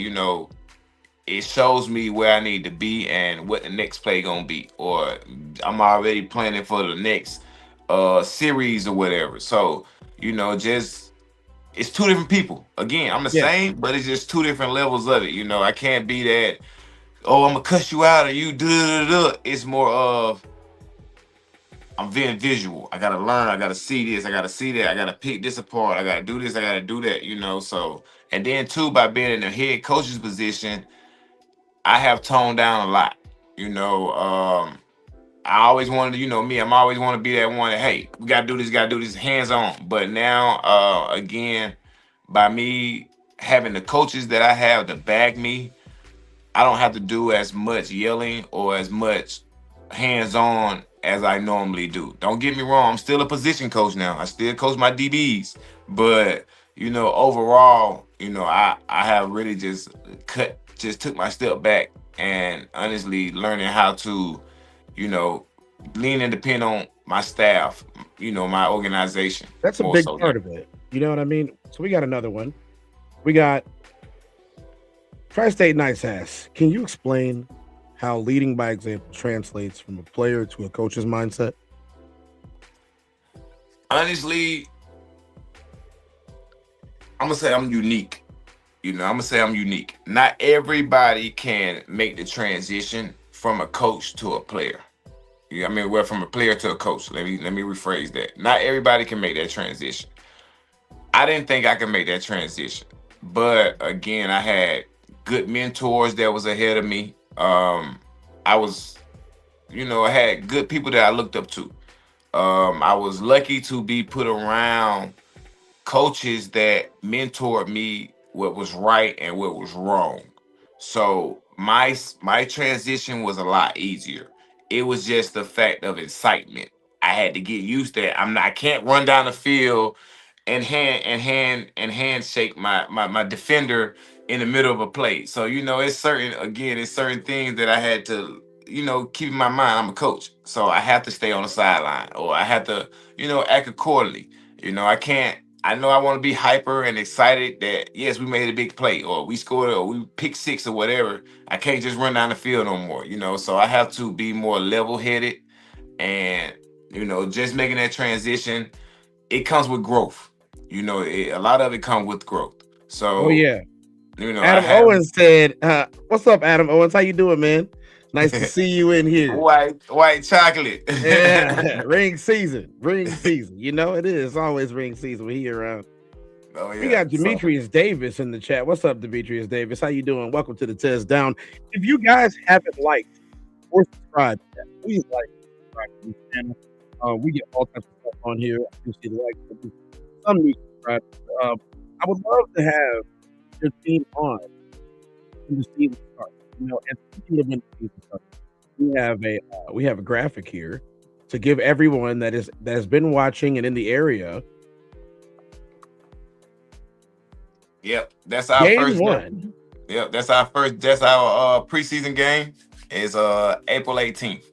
it shows me where I need to be and what the next play gonna be, or I'm already planning for the next series or whatever. So just it's two different people. Again, I'm the Yeah. same, but it's just two different levels of it. I can't be that. Oh, I'm gonna cuss you out, or you do. It's more of I'm very visual. I gotta learn. I gotta see this. I gotta see that. I gotta pick this apart. I gotta do this. I gotta do that. So and then too, by being in the head coach's position, I have toned down a lot. I always wanted to, me. I'm always want to be that one that, hey, we gotta do this, hands on. But now, again, by me having the coaches that I have to back me, I don't have to do as much yelling or as much hands on as I normally do. Don't get me wrong, I'm still a position coach now. I still coach my DBs, but overall, I have really just took my step back and honestly learning how to, lean and depend on my staff, my organization. That's a more big so part now. of it. You know what I mean? So we got another one. We got Tri-State Knights asks, can you explain how leading by example translates from a player to a coach's mindset? Honestly, I'm gonna say I'm unique. I'm gonna say I'm unique. Not everybody can make the transition from a coach to a player. Yeah, I mean, well, from a player to a coach. Let me rephrase that. Not everybody can make that transition. I didn't think I could make that transition, but again, I had good mentors that was ahead of me. I was, I had good people that I looked up to. I was lucky to be put around coaches that mentored me what was right and what was wrong. So my transition was a lot easier. It was just the fact of excitement. I had to get used to it. I can't run down the field and handshake my defender in the middle of a play. So it's certain things that I had to keep in my mind. I'm a coach, so I have to stay on the sideline, or I have to act accordingly. I can't. I know I want to be hyper and excited that yes, we made a big play, or we scored, or we picked six, or whatever. I can't just run down the field no more. So I have to be more level headed, and just making that transition. It comes with growth. A lot of it comes with growth. So, Oh yeah. I Adam have Owens said, "What's up, Adam Owens? How you doing, man? Nice to see you in here." white chocolate. Yeah, ring season. It is always ring season. We here around. Oh yeah. We got Demetrius Davis in the chat. What's up, Demetrius Davis? How you doing? Welcome to the TezDown. If you guys haven't liked or subscribed, please like and subscribe to this channel. We get all types of stuff on here. I appreciate the likes. Some new subscribers. I would love to have your team on when the season starts. And speaking of when the season starts, we have a graphic here to give everyone that has been watching and in the area. Yep, that's our Game first one. Yep, that's our preseason game. Is April 18th.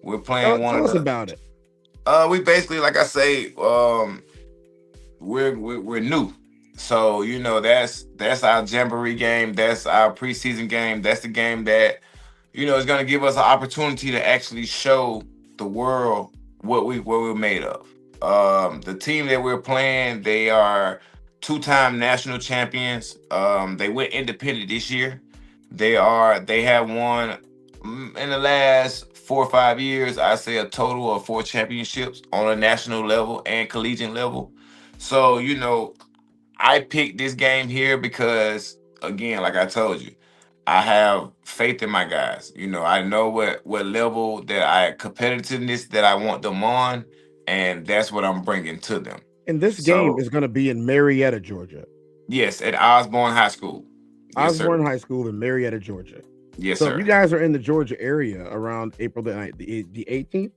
We're playing Tell us about it. We basically, like I say, we're new. So that's our jamboree game. That's our preseason game. That's the game that is going to give us an opportunity to actually show the world what we're made of. The team that we're playing, they are two-time national champions. They went independent this year. They have won in the last 4 or 5 years, I say a total of 4 championships on a national level and collegiate level. So I picked this game here because, again, like I told you, I have faith in my guys. I know what level competitiveness that I want them on, and that's what I'm bringing to them. And this game is going to be in Marietta, Georgia. Yes, at Osborne High School. Yes, Osborne High School in Marietta, Georgia. Yes, so sir. If you guys are in the Georgia area around April the 18th.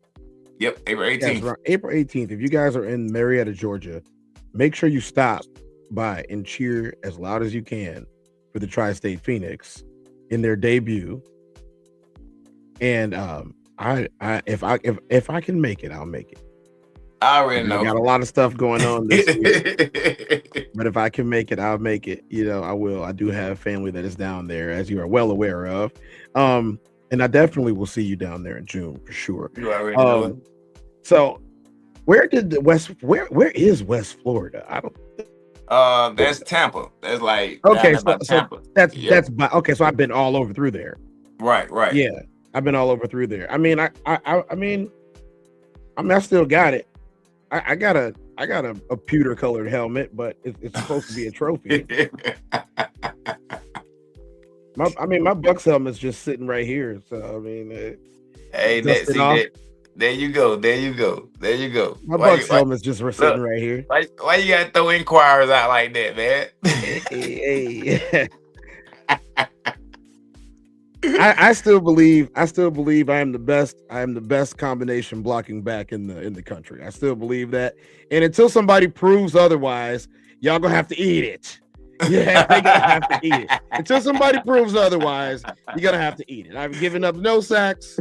Yep, April 18th. Yes, around April 18th. If you guys are in Marietta, Georgia, make sure you stop by and cheer as loud as you can for the Tri-State Phoenix in their debut. And if I can make it, I'll make it. I already know. I got a lot of stuff going on this year. But if I can make it, I'll make it. I will. I do have family that is down there, as you are well aware of. And I definitely will see you down there in June for sure. You already know. So where is West Florida? I don't that's Tampa. That's like okay, Tampa. That's okay. So I've been all over through there. Right. Yeah, I've been all over through there. I mean, I still got it. I got a pewter colored helmet, but it's supposed to be a trophy. My Bucks helmet's just sitting right here. So hey, there you go. My Bucks helmet's just sitting right here. Why you gotta throw inquiries out like that, man? Hey. I still believe I am the best. I am the best combination blocking back in the country. I still believe that. And until somebody proves otherwise, y'all gonna have to eat it. Yeah, they gonna have to eat it. Until somebody proves otherwise, you're gonna have to eat it. I've given up no sacks.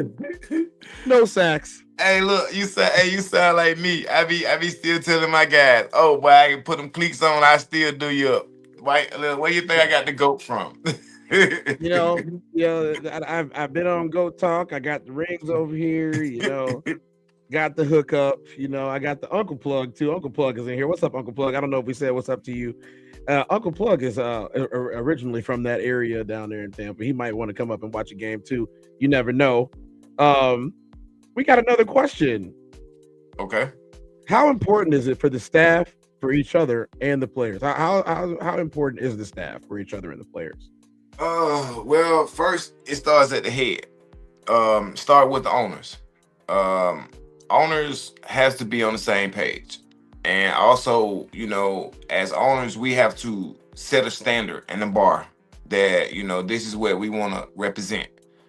No sacks. Hey, look, you sound like me. I be still telling my guys, oh boy, I can put them cleats on, I still do you up. Where you think I got the goat from? I've been on Goat Talk. I got the rings over here, got the hookup, I got the Uncle Plug too. Uncle Plug is in here. What's up, Uncle Plug? I don't know if we said what's up to you. Uncle Plug is originally from that area down there in Tampa. He might want to come up and watch a game too. You never know. We got another question. Okay. How important is it for the staff, for each other, and the players? How important is the staff for each other and the players? Well, first it starts at the head. Start with the owners. Owners has to be on the same page. And also, as owners, we have to set a standard and a bar that, this is what we want to represent.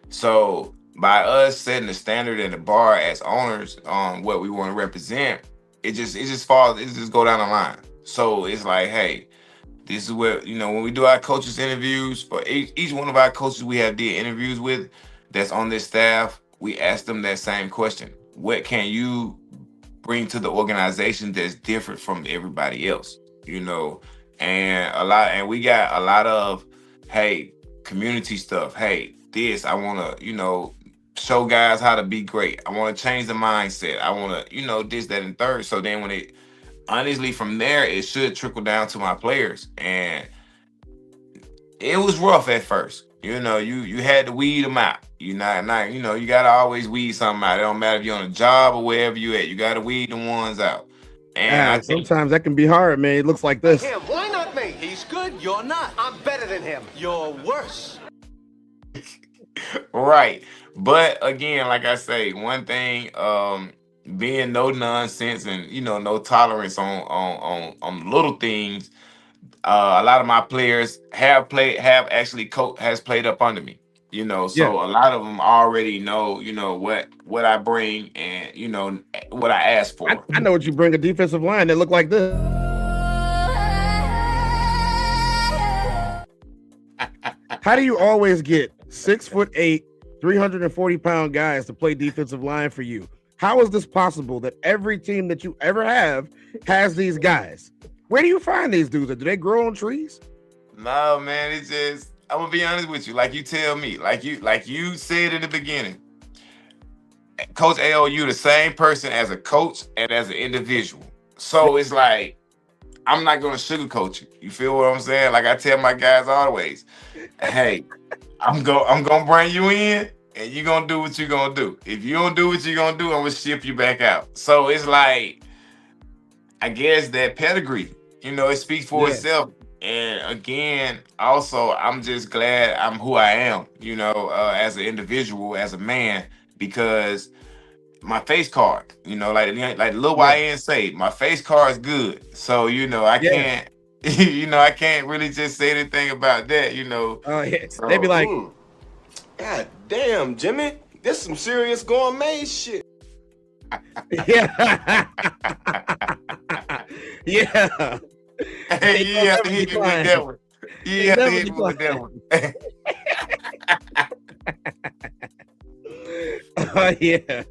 So by us setting the standard and the bar as owners on what we want to represent, it just go down the line. So it's like, hey, this is what, when we do our coaches interviews for each one of our coaches we have did interviews with that's on this staff, we ask them that same question. What can you bring to the organization that's different from everybody else? And we got a lot of, hey, community stuff. Hey, this, I want to, show guys how to be great. I want to change the mindset. I want to, this, that, and third. So then honestly, from there, it should trickle down to my players. And it was rough at first. You had to weed them out. You got to always weed something out. It don't matter if you're on a job or wherever you at. You got to weed the ones out. And sometimes that can be hard, man. It looks like this. Him, why not me? He's good, you're not. I'm better than him. You're worse. Right. But again, like I say, one thing, being no nonsense and no tolerance on little things. A lot of my players has played up under me. So a lot of them already know, what I bring and what I ask for. I know what you bring, a defensive line that look like this. How do you always get 6'8", 340-pound guys to play defensive line for you? How is this possible that every team that you ever have has these guys? Where do you find these dudes? Do they grow on trees? No, man. It's just, I'm gonna be honest with you. Like you tell me, like you said in the beginning, Coach AO, you the same person as a coach and as an individual. So it's like, I'm not gonna sugarcoat you. You feel what I'm saying? Like I tell my guys always, hey, I'm gonna bring you in and you're gonna do what you're gonna do. If you don't do what you're gonna do, I'm gonna ship you back out. So it's like, I guess that pedigree, it speaks for itself. And again, also, I'm just glad I'm who I am, as an individual, as a man, because my face card, like Lil YN say, my face card is good. So, I can't, I can't really just say anything about that, So, they be like, God damn, Jimmy, this some serious gourmet shit. yeah. Yeah. Hey, yeah, he hit me with that one. Yeah, he hit me with that one. Yeah.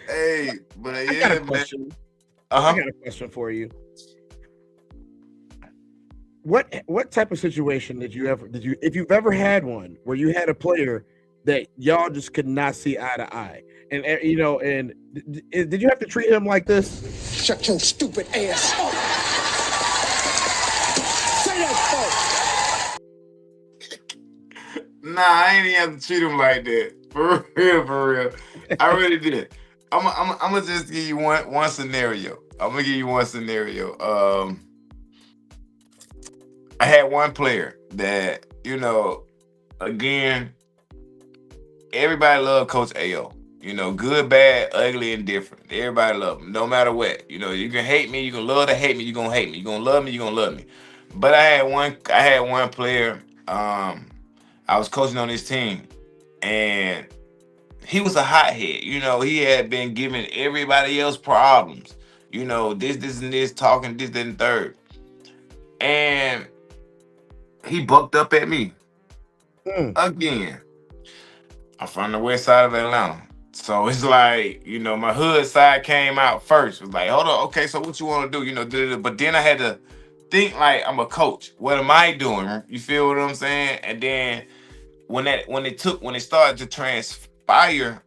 Hey, but I got a question. I got a question for you. What type of situation did you if you've ever had one where you had a player that y'all just could not see eye to eye, and did you have to treat him like this? Shut your stupid ass up. Say that, folks. Nah, I ain't even have to treat him like that. For real. I really did. I'm gonna just give you one scenario. I'm gonna give you one scenario. I had one player that, again, everybody loved Coach AO. Good, bad, ugly, and different. Everybody love him, no matter what. You can hate me, you can love to hate me, you're gonna hate me. You're gonna love me, you're gonna love me. But I had one player, I was coaching on this team, and he was a hothead. He had been giving everybody else problems. This, and this, talking this, that, and third. And he bucked up at me. Again. I'm from the west side of Atlanta. So it's like, my hood side came out first. It was like, hold on, okay, so what you want to do? But then I had to think like I'm a coach. What am I doing? You feel what I'm saying? And then when it started to transpire,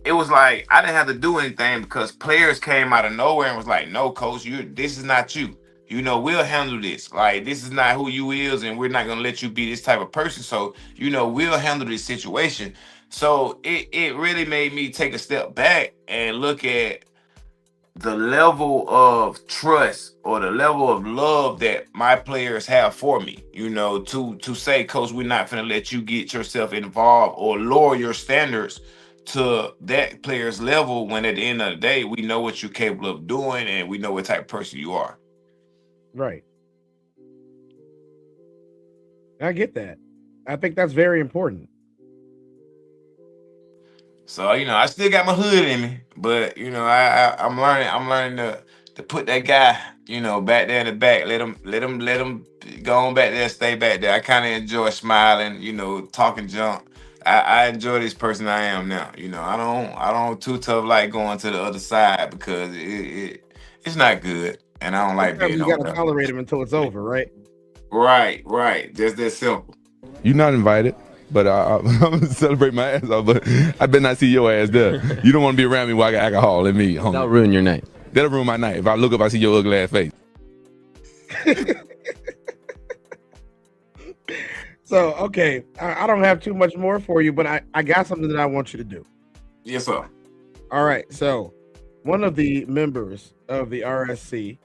it was like I didn't have to do anything because players came out of nowhere and was like, no, coach, this is not you. You know, we'll handle this. Like, this is not who you is, and we're not gonna let you be this type of person. So, you know, we'll handle this situation. So it really made me take a step back and look at the level of trust or the level of love that my players have for me. You know, to say, Coach, we're not gonna let you get yourself involved or lower your standards to that player's level, when at the end of the day we know what you're capable of doing and we know what type of person you are. Right. I get that. I think that's very important. So, you know, I still got my hood in me, but you know, I'm learning to put that guy, you know, back there in the back. Let him go on back there, stay back there. I kind of enjoy smiling, you know, talking junk. I enjoy this person I am now. You know, I don't too tough like going to the other side, because it's not good, and I don't like Sometimes being you over gotta there. tolerate him until it's over, right? Right. Just that simple. You're not invited, but I'm gonna celebrate my ass off. But I better not see your ass there. You don't want to be around me while I got alcohol and me. That'll ruin your night. That'll ruin my night. If I look up, I see your ugly ass face. So, okay, I don't have too much more for you, but I got something that I want you to do. Yes, sir. All right, so one of the members of the RSC,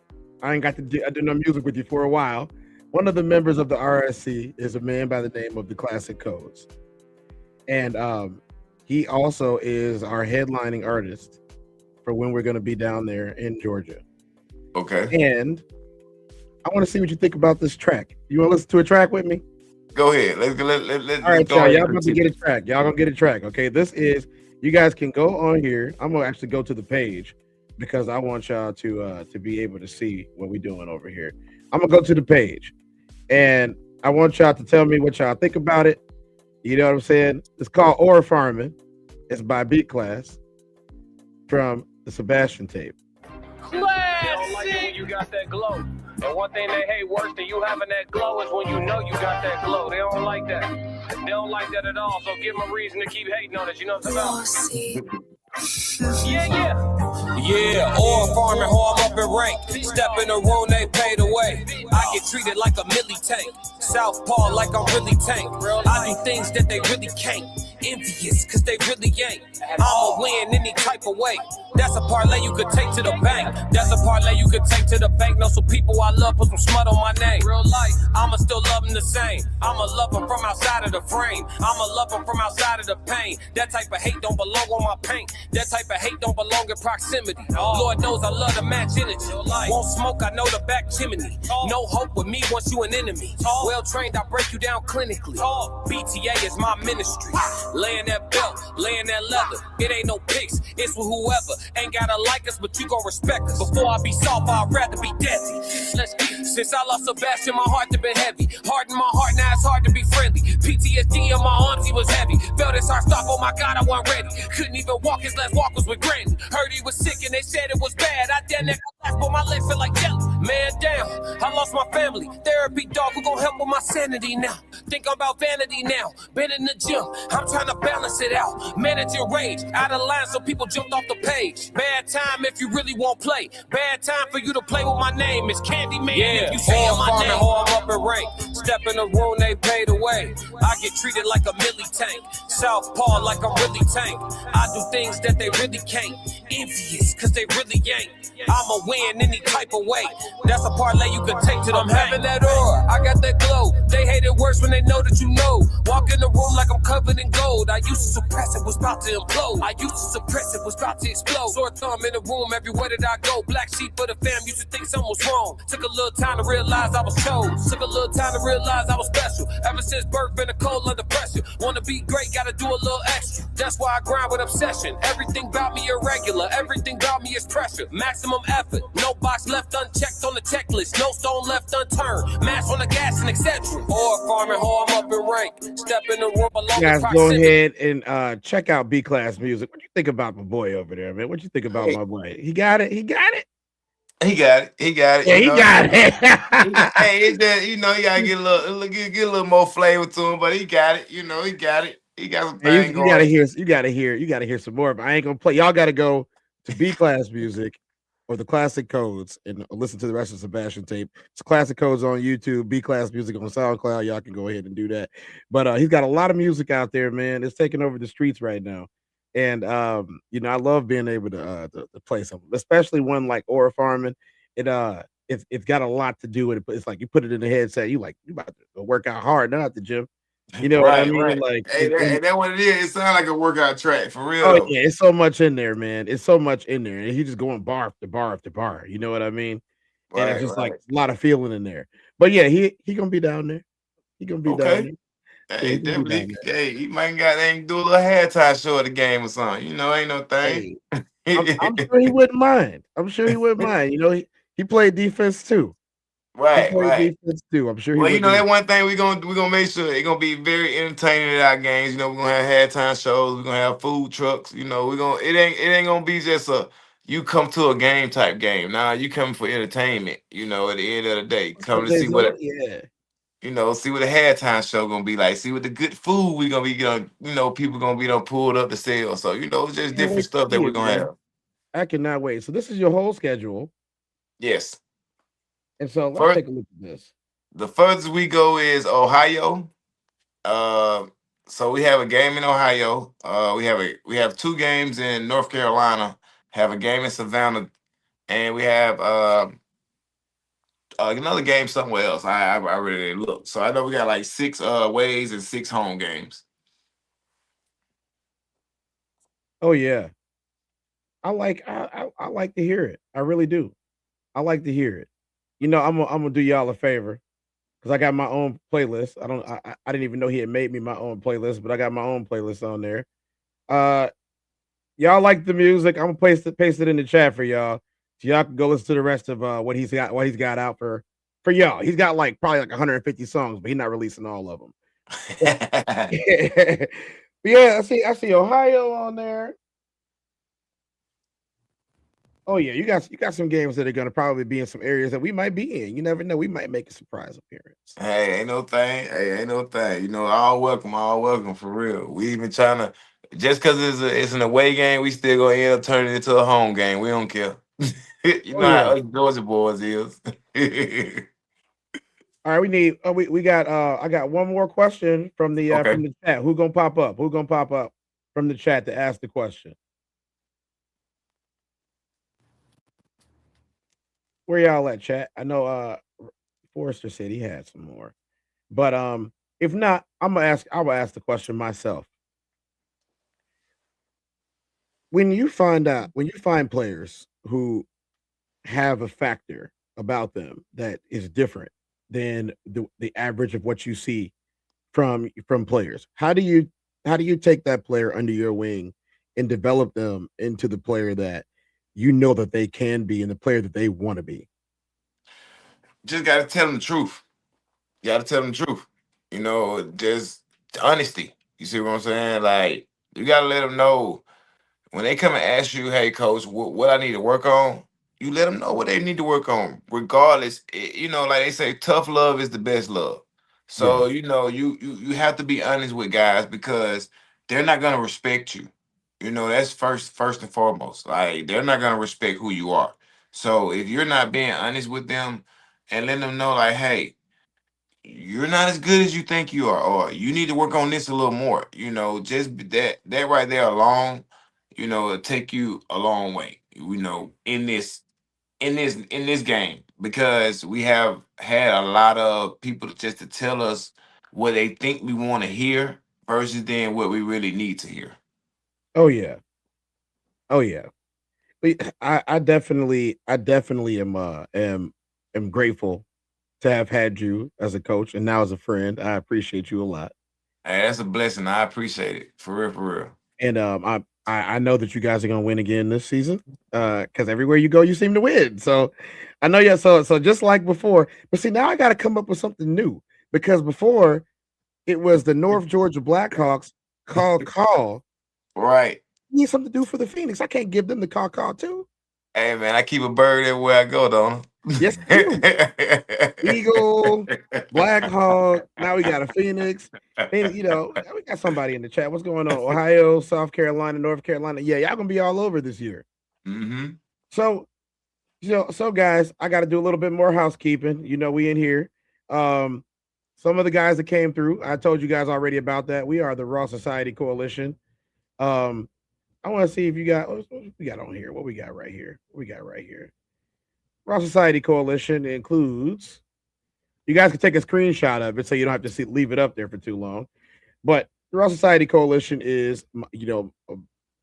I ain't got to do no music with you for a while. One of the members of the RSC is a man by the name of the Classic Codes. And he also is our headlining artist for when we're going to be down there in Georgia. Okay. And I want to see what you think about this track. You want to listen to a track with me? Go ahead. Let's All right, go. y'all about to get a track. Y'all gonna get a track. Okay, this is, you guys can go on here. I'm gonna actually go to the page because I want y'all to be able to see what we're doing over here. I'm gonna go to the page, and I want y'all to tell me what y'all think about it. You know what I'm saying? It's called Ore Farming. It's by Beat Class from the Sebastian tape. They don't like it when you got that glow. And one thing they hate worse than you having that glow is when you know you got that glow. They don't like that. They don't like that at all. So give them a reason to keep hating on it. You know what I'm talking about? Yeah, ore farming, how I'm up in rank. Step in the room, they paid away. I get treated like a milli tank. Southpaw like I'm really tank. I do things that they really can't. Envious, cause they really ain't. I'ma win any type of way. That's a parlay you could take to the bank. That's a parlay you could take to the bank. Know some people I love, put some smut on my name. Real life, I'ma still love them the same. I'ma love them from outside of the frame. I'ma love them from outside of the pain. That type of hate don't belong on my paint. That type of hate don't belong in proximity. Lord knows I love to match energy. Won't smoke, I know the back chimney. No hope with me once you an enemy. Well trained, I break you down clinically. BTA is my ministry. Laying that belt, laying that leather. It ain't no pics, it's with whoever. Ain't gotta like us, but you gon' respect us. Before I be soft, I'd rather be deadly. Let's get it. Since I lost Sebastian, my heart has been heavy. Hard in my heart, now it's hard to be friendly. PTSD in my arms, he was heavy. Felt his heart stop, oh my God, I wasn't ready. Couldn't even walk, his last walk was with Granny. Heard he was sick and they said it was bad. I done that collapse, but my legs feel like jelly. Man down, I lost my family. Therapy dog, who gon' help with my sanity now? Think about vanity now. Been in the gym, I'm trying to balance it out. Managing rage, out of line so people jumped off the page. Bad time if you really won't play. Bad time for you to play with my name. It's Candyman if you say my name. How I'm up in rank. Step in the room, they paid away. I get treated like a milli tank. Southpaw like I'm really tank. I do things that they really can't. Envious, cause they really ain't. I'ma win any type of way. That's a parlay you could take to them. I'm having that aura, I got that glow. They hate it worse when they know that you know. Walk in the room like I'm covered in gold. I used to suppress it, was about to implode. I used to suppress it, was about to explode. Sore thumb in the room, everywhere that I go. Black sheep for the fam, used to think something was wrong. Took a little time to realize I was chose. Took a little time to realize I was special. Ever since birth, been a cold under pressure. Wanna be great, gotta do a little extra. That's why I grind with obsession. Everything about me irregular, everything about me is pressure. Maximum effort, no box left unchecked on the checklist. No stone left unturned. Mash on the gas and etc. Or farming, how I'm up in rank. Step in the room along You guys with go proximity. ahead and check out B Class Music. What you think about my boy over there, man? What you think about my boy? He got it. He got it. He got it. Yeah, he got it. Hey, it's just, you know, you gotta get a little more flavor to him, but he got it. You know, he got it. He got some Hey, thing you going. gotta hear some more. But I ain't gonna play. Y'all gotta go to B Class Music or the classic codes and listen to the rest of Sebastian tape. It's classic codes on YouTube, B Class Music on SoundCloud. Y'all can go ahead and do that. But he's got a lot of music out there, man. It's taking over the streets right now. And I love being able to play something, especially one like Aura Farming. It's got a lot to do with it. But it's like you put it in the headset, you about to go work out hard, not at the gym. You know what I mean? Right. Like, Hey, that what it is. It sounds like a workout track for real oh though. yeah, it's so much in there, man. It's so much in there, and he's just going bar after bar after bar. You know what I mean? And it's just like a lot of feeling in there. But yeah, he gonna be down there. He gonna be down there. Yeah, Hey, he gonna be definitely. down there. Hey, he might got do a little halftime show of the game or something. Ain't no thing. Hey, I'm sure he wouldn't mind. I'm sure he wouldn't mind. He played defense too. He Right. played defense too. I'm sure he Well, would. that one thing we gonna make sure it's gonna be very entertaining at our games. We're gonna have halftime shows. We're gonna have food trucks. It ain't gonna be just a you come to a game type game. Nah, you come for entertainment. At the end of the day, come to see what Yeah. see what the halftime show gonna be like. See what the good food we gonna be people gonna be pulled up to sell. So it's just Can't different wait to stuff that see we're it, gonna man. have. I cannot wait. So this is your whole schedule. Yes. And so let's take a look at this. The furthest we go is Ohio. So we have a game in Ohio. We have 2 games in North Carolina. Have a game in Savannah, and we have another game somewhere else. I really didn't look. So I know we got like 6 ways and 6 home games. Oh yeah. I like to hear it. I really do. I like to hear it. I'm gonna do y'all a favor because I got my own playlist. I didn't even know he had made me my own playlist, but I got my own playlist on there. Y'all like the music? I'm gonna paste it in the chat for y'all, so y'all can go listen to the rest of what he's got out for y'all. He's got probably 150 songs, but he's not releasing all of them. But yeah, I see Ohio on there. Oh yeah, you got some games that are gonna probably be in some areas that we might be in. You never know. We might make a surprise appearance. Hey, ain't no thing. Hey, ain't no thing. All welcome for real. We even trying to just because it's an away game, we still gonna end up turning it into a home game. We don't care. How us Georgia boys is. All right, we got I got one more question from the chat. Who gonna pop up? Who gonna pop up from the chat to ask the question? Where y'all at, chat? I know Forrester said he had some more. But if not, I will ask the question myself. When you find players who have a factor about them that is different than the average of what you see from players, how do you take that player under your wing and develop them into the player that that they can be and the player that they want to be? Just gotta tell them the truth. You gotta tell them the truth. Just honesty. You see what I'm saying? Like you gotta let them know when they come and ask you, "Hey, coach, what I need to work on?" You let them know what they need to work on, regardless. Like they say, tough love is the best love. So you have to be honest with guys because they're not gonna respect you. That's first and foremost. Like they're not gonna respect who you are. So if you're not being honest with them and letting them know, like, hey, you're not as good as you think you are, or you need to work on this a little more. Just that right there alone, it'll take you a long way. In this game, because we have had a lot of people just to tell us what they think we want to hear versus then what we really need to hear. Oh yeah. Oh yeah. I definitely am grateful to have had you as a coach and now as a friend. I appreciate you a lot. Hey, that's a blessing. I appreciate it. For real, for real. And I know that you guys are gonna win again this season. Because everywhere you go, you seem to win. So I know so just like before, but see now I gotta come up with something new because before it was the North Georgia Blackhawks call. Right. You need something to do for the Phoenix. I can't give them the call too. Hey man, I keep a bird everywhere I go, don't I? Yes, you do. Eagle, Black Hawk. Now we got a Phoenix. And, we got somebody in the chat. What's going on? Ohio, South Carolina, North Carolina. Yeah, y'all gonna be all over this year. Mm-hmm. So So guys, I got to do a little bit more housekeeping. You know, we in here. Some of the guys that came through, I told you guys already about that. We are the Raw Society Coalition. I want to see if you got what we got on here. What we got right here? What we got right here? Raw Society Coalition includes. You guys can take a screenshot of it so you don't have to leave it up there for too long. But the Raw Society Coalition is,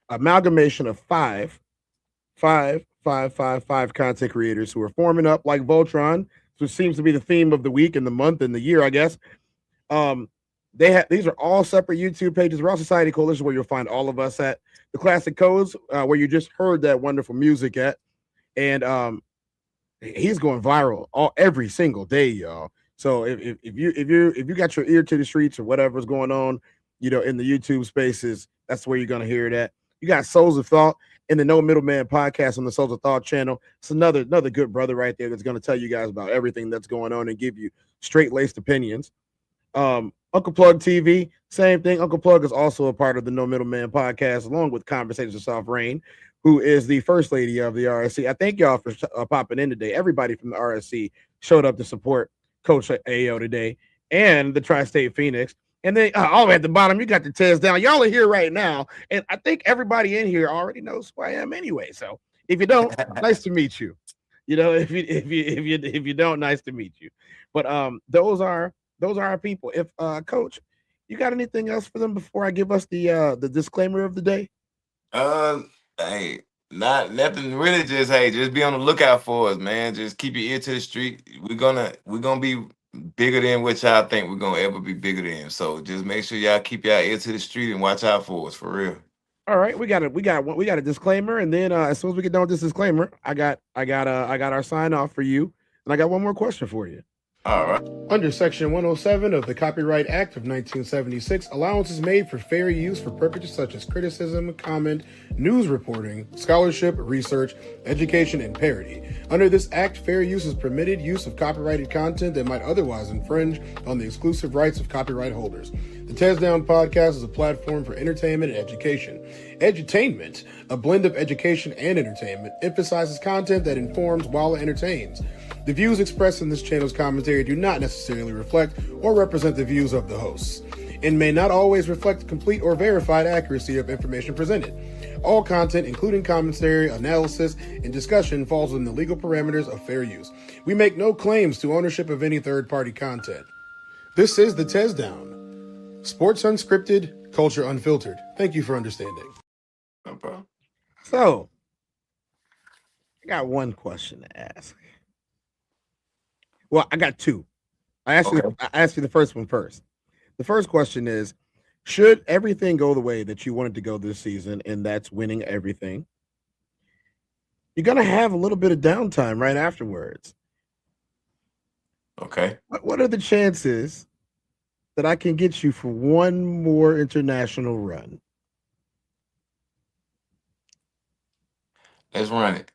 amalgamation of five content creators who are forming up like Voltron, which seems to be the theme of the week and the month and the year, I guess. These are all separate YouTube pages. Raw Society Coalition, where you'll find all of us at the Classic Codes, where you just heard that wonderful music at, and he's going viral every single day, y'all. So if you got your ear to the streets or whatever's going on, in the YouTube spaces, that's where you're gonna hear that. You got Souls of Thought in the No Middleman podcast on the Souls of Thought channel. It's another good brother right there that's gonna tell you guys about everything that's going on and give you straight laced opinions. Uncle Plug TV, same thing. Uncle Plug is also a part of the No Middleman podcast, along with Conversations with Soft Rain, who is the first lady of the RSC. I thank y'all for popping in today. Everybody from the RSC showed up to support Coach AO today and the Tri-State Phoenix. And then all the way at the bottom, you got the TezDown. Y'all are here right now, and I think everybody in here already knows who I am anyway. So if you don't, nice to meet you. If you don't, nice to meet you. But those are our people. If Coach, you got anything else for them before I give us the disclaimer of the day? Hey, nothing really. Just be on the lookout for us, man. Just keep your ear to the street. We're gonna be bigger than what y'all think we're gonna ever be bigger than. So just make sure y'all keep y'all ear to the street and watch out for us, for real. All right, we got a disclaimer, and then as soon as we get done with this disclaimer, I got our sign off for you, and I got one more question for you. All right. Under Section 107 of the Copyright Act of 1976, allowance is made for fair use for purposes such as criticism, comment, news reporting, scholarship, research, education, and parody. Under this act, fair use is permitted use of copyrighted content that might otherwise infringe on the exclusive rights of copyright holders. The TezDown podcast is a platform for entertainment and education. Edutainment, a blend of education and entertainment, emphasizes content that informs while it entertains. The views expressed in this channel's commentary do not necessarily reflect or represent the views of the hosts, and may not always reflect complete or verified accuracy of information presented. All content, including commentary, analysis, and discussion, falls within the legal parameters of fair use. We make no claims to ownership of any third-party content. This is the TezDown. Sports unscripted, culture unfiltered. Thank you for understanding. No problem. So, I got one question to ask. Well, I got two. I asked you the first one first. The first question is, should everything go the way that you wanted to go this season, and that's winning everything, you're going to have a little bit of downtime right afterwards. Okay. What are the chances that I can get you for one more international run? Let's run it.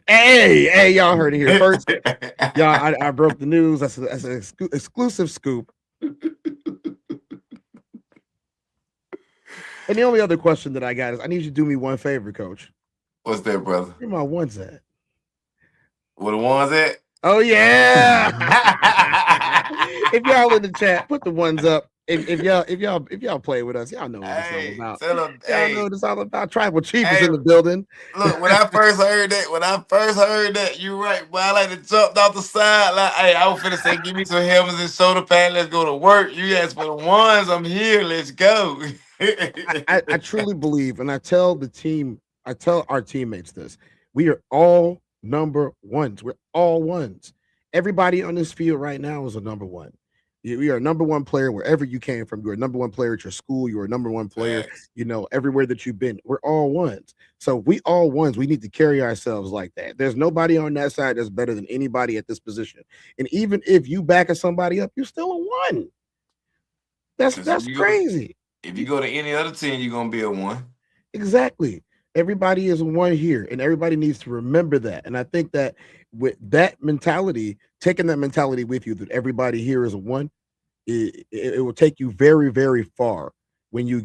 Hey, y'all heard it here first. Y'all, I broke the news. That's an exclusive scoop. And the only other question that I got is, I need you to do me one favor, Coach. What's that, brother? Where my ones at? Where the ones at? Oh yeah. If y'all in the chat, put the ones up. If y'all play with us, y'all know what it's all about. Y'all know what it's all about. Tribal Chief is in the building. Look, when I first heard that, you're right. Boy, I like to jump off the side. Like, hey, I was finna say, give me some helmets and shoulder pads. Let's go to work. You asked for the ones. I'm here. Let's go. I truly believe, and I tell our teammates this: we are all number ones. We're all ones. Everybody on this field right now is a number one. You are a number one player wherever you came from. You're a number one player at your school. You're a number one player, everywhere that you've been. We're all ones. So we all ones. We need to carry ourselves like that. There's nobody on that side that's better than anybody at this position. And even if you back somebody up, you're still a one. That's crazy. If you go to any other team, you're gonna be a one. Exactly. Everybody is a one here, and everybody needs to remember that. And I think that with that mentality, taking that mentality with you, that everybody here is a one, it will take you very, very far when you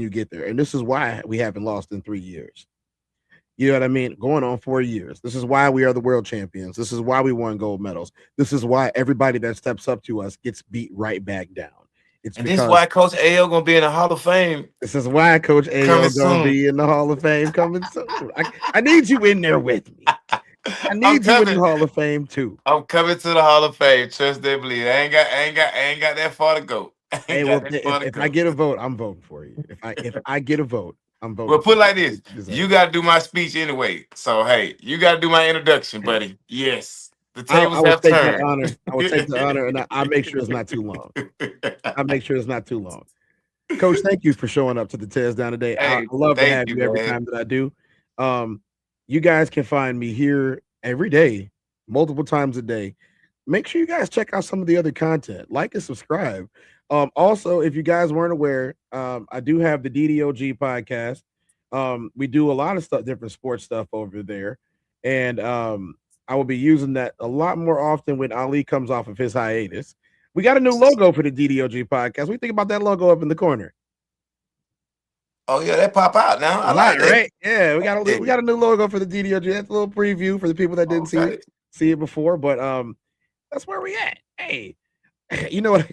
get there. And this is why we haven't lost in 3 years. You know what I mean? Going on 4 years. This is why we are the world champions. This is why we won gold medals. This is why everybody that steps up to us gets beat right back down. It's And because this is why Coach AL gonna be in the Hall of Fame. This is why Coach AL Coming gonna soon. be in the Hall of Fame coming soon. I need you in there with me. I need you in the Hall of Fame too. I'm coming to the Hall of Fame. Trust and believe. I ain't got that far to go. Hey, well, if I get a vote, I'm voting for you. If I get a vote, I'm voting. Well, put it like you. this: you got to do my speech anyway. So hey, you got to do my introduction, buddy. Yes, the tables have take turned. That honor. I will take the honor, and I'll make sure it's not too long. I'll make sure it's not too long. Coach, thank you for showing up to the TezDown today. Hey, I love to have you, you every man. time that I do. You guys can find me here every day, multiple times a day. Make sure you guys check out some of the other content. Like and subscribe. Also, if you guys weren't aware, I do have the DDOG podcast. We do a lot of stuff, different sports stuff over there. And I will be using that a lot more often when Ali comes off of his hiatus. We got a new logo for the DDOG podcast. What do you think about that logo up in the corner? Oh yeah, that pop out now. I like that. Right? Yeah, we got a new logo for the DDOG. That's a little preview for the people that didn't see it before. But that's where we at. Hey, you know what?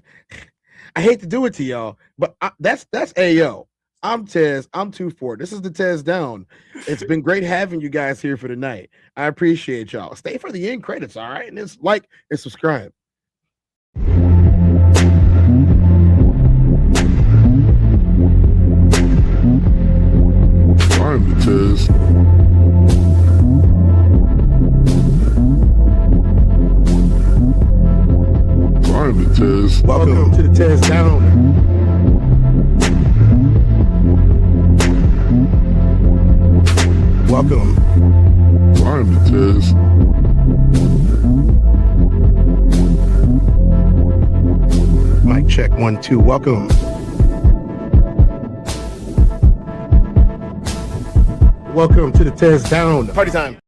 I hate to do it to y'all, but that's AO. I'm Tez. I'm 2-4. This is the TezDown. It's been great having you guys here for tonight. I appreciate y'all. Stay for the end credits, all right? And it's like and subscribe. I'm the Tez. I'm the Tez. Welcome to the TezDown. Welcome. I'm the Tez. Mic check 1 2. Welcome. Welcome to the TezDown. Party time.